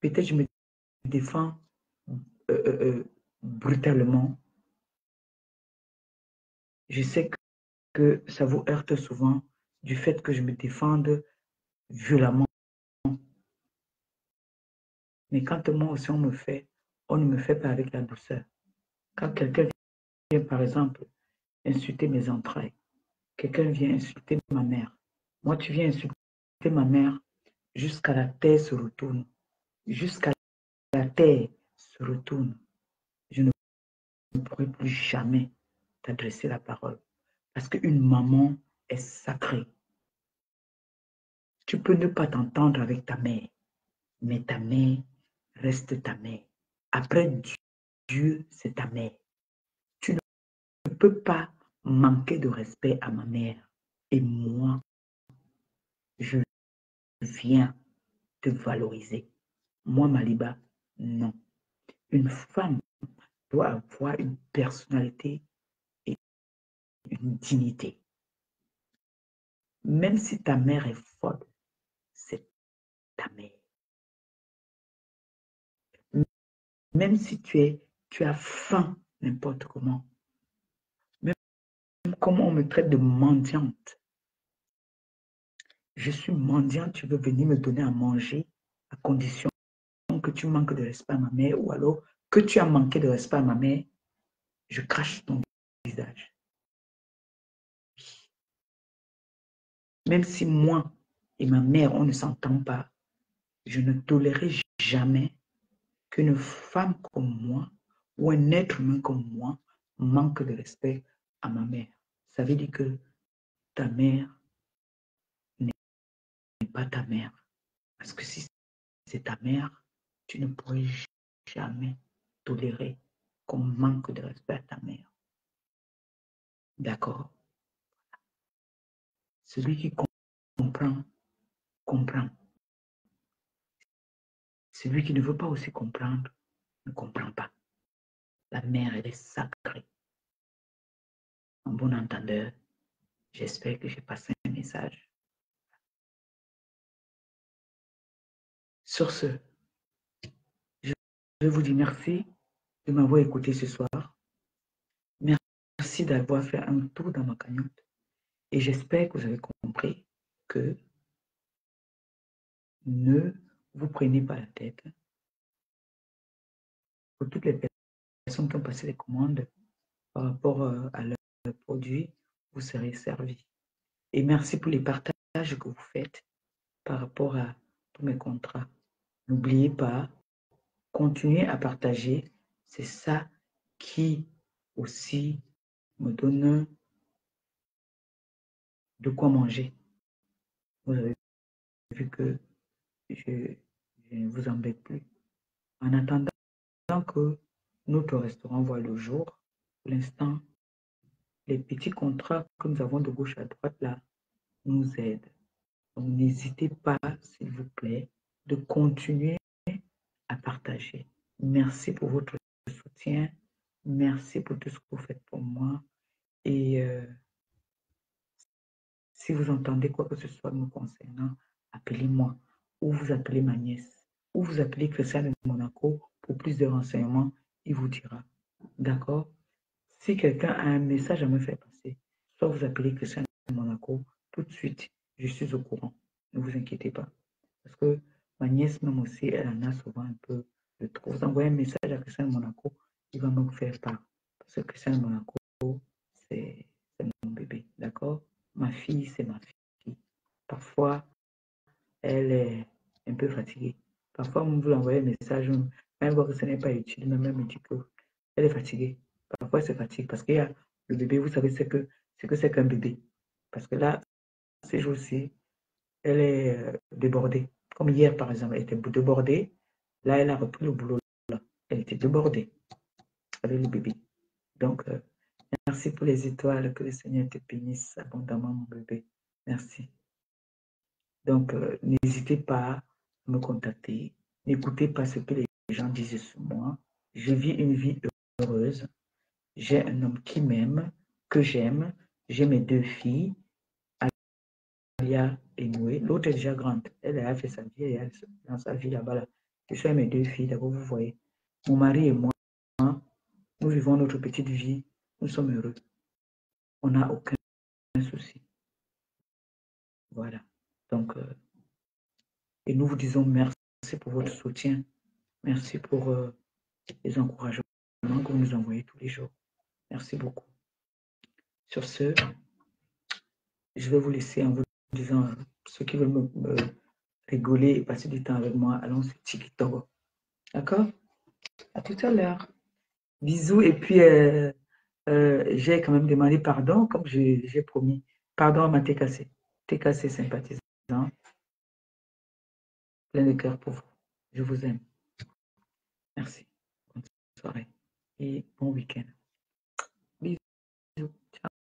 Peut-être je me défends brutalement. Je sais que ça vous heurte souvent du fait que je me défende violemment. Mais quand moi aussi on ne me fait pas avec la douceur. Quand quelqu'un vient, par exemple, insulter mes entrailles, quelqu'un vient insulter ma mère, moi tu viens insulter ma mère jusqu'à la terre se retourne. Jusqu'à la terre se retourne. Je ne pourrai plus jamais t'adresser la parole. Parce qu'une maman est sacrée. Tu peux ne pas t'entendre avec ta mère, mais ta mère reste ta mère. Après Dieu, c'est ta mère. Tu ne peux pas manquer de respect à ma mère. Et moi, je viens te valoriser. Moi, Maliba, non. Une femme doit avoir une personnalité et une dignité. Même si ta mère est folle, c'est ta mère. Même si tu as faim, n'importe comment. Même comment on me traite de mendiante. Je suis mendiante, tu veux venir me donner à manger à condition que tu manques de respect à ma mère ou alors que tu as manqué de respect à ma mère, je crache ton visage. même si moi et ma mère, on ne s'entend pas, je ne tolérerai jamais qu'une femme comme moi ou un être humain comme moi manque de respect à ma mère. Ça veut dire que ta mère n'est pas ta mère. Parce que si c'est ta mère, tu ne pourrais jamais tolérer qu'on manque de respect à ta mère. D'accord? Celui qui comprend, comprend. Celui qui ne veut pas aussi comprendre, ne comprend pas. La mère, elle est sacrée. En bon entendeur, j'espère que j'ai passé un message. Sur ce, je vous dis merci de m'avoir écouté ce soir. Merci d'avoir fait un tour dans ma cagnotte. Et j'espère que vous avez compris que ne vous prenez pas la tête. Pour toutes les personnes qui ont passé les commandes par rapport à leurs produits, vous serez servis. Et merci pour les partages que vous faites par rapport à tous mes contrats. N'oubliez pas, continuez à partager. C'est ça qui aussi me donne de quoi manger. Vous avez vu que je ne vous embête plus. En attendant que notre restaurant voit le jour, pour l'instant, les petits contrats que nous avons de gauche à droite là nous aident. Donc n'hésitez pas, s'il vous plaît, de continuer à partager. Merci pour votre soutien. Merci pour tout ce que vous faites pour moi. Et si vous entendez quoi que ce soit me concernant, appelez-moi ou vous appelez ma nièce ou vous appelez Christian de Monaco pour plus de renseignements. Il vous dira. D'accord? Si quelqu'un a un message à me faire passer, soit vous appelez Christian de Monaco, tout de suite, je suis au courant. Ne vous inquiétez pas. Parce que ma nièce, même aussi, elle en a souvent un peu de trop. Vous envoyez un message à Christian de Monaco, il va me faire part. Parce que Christian de Monaco, c'est mon bébé. D'accord? Ma fille, c'est ma fille. Parfois, elle est un peu fatiguée. Parfois, vous lui envoyez un message, elle voit que ce n'est pas utile, mais même me dit qu'elle est fatiguée. Parfois, elle se fatigue parce qu'il y a le bébé, vous savez ce que c'est qu'un bébé. Parce que là, ces jours-ci, elle est débordée. Comme hier, par exemple, elle était débordée. Là, elle a repris le boulot. Là. Elle était débordée avec le bébé. Donc, merci pour les étoiles. Que le Seigneur te bénisse abondamment, mon bébé. Merci. Donc, n'hésitez pas à me contacter. N'écoutez pas ce que les gens disent sur moi. Je vis une vie heureuse. J'ai un homme qui m'aime, que j'aime. J'ai mes 2 filles, Alia et Noé. L'autre est déjà grande. Elle a fait sa vie, elle est dans sa vie là-bas. Là. Je suis avec mes 2 filles, d'abord, vous voyez. Mon mari et moi, nous vivons notre petite vie. Nous sommes heureux. On n'a aucun souci. Voilà. Donc, et nous vous disons merci pour votre soutien. Merci pour les encouragements que vous nous envoyez tous les jours. Merci beaucoup. Sur ce, je vais vous laisser en vous disant, ceux qui veulent me rigoler et passer du temps avec moi, allons sur TikTok. D'accord? À tout à l'heure. Bisous. Et puis, j'ai quand même demandé pardon, comme j'ai promis. Pardon à ma TKC. TKC sympathisant. Plein de cœur pour vous. Je vous aime. Merci. Bonne soirée et bon week-end.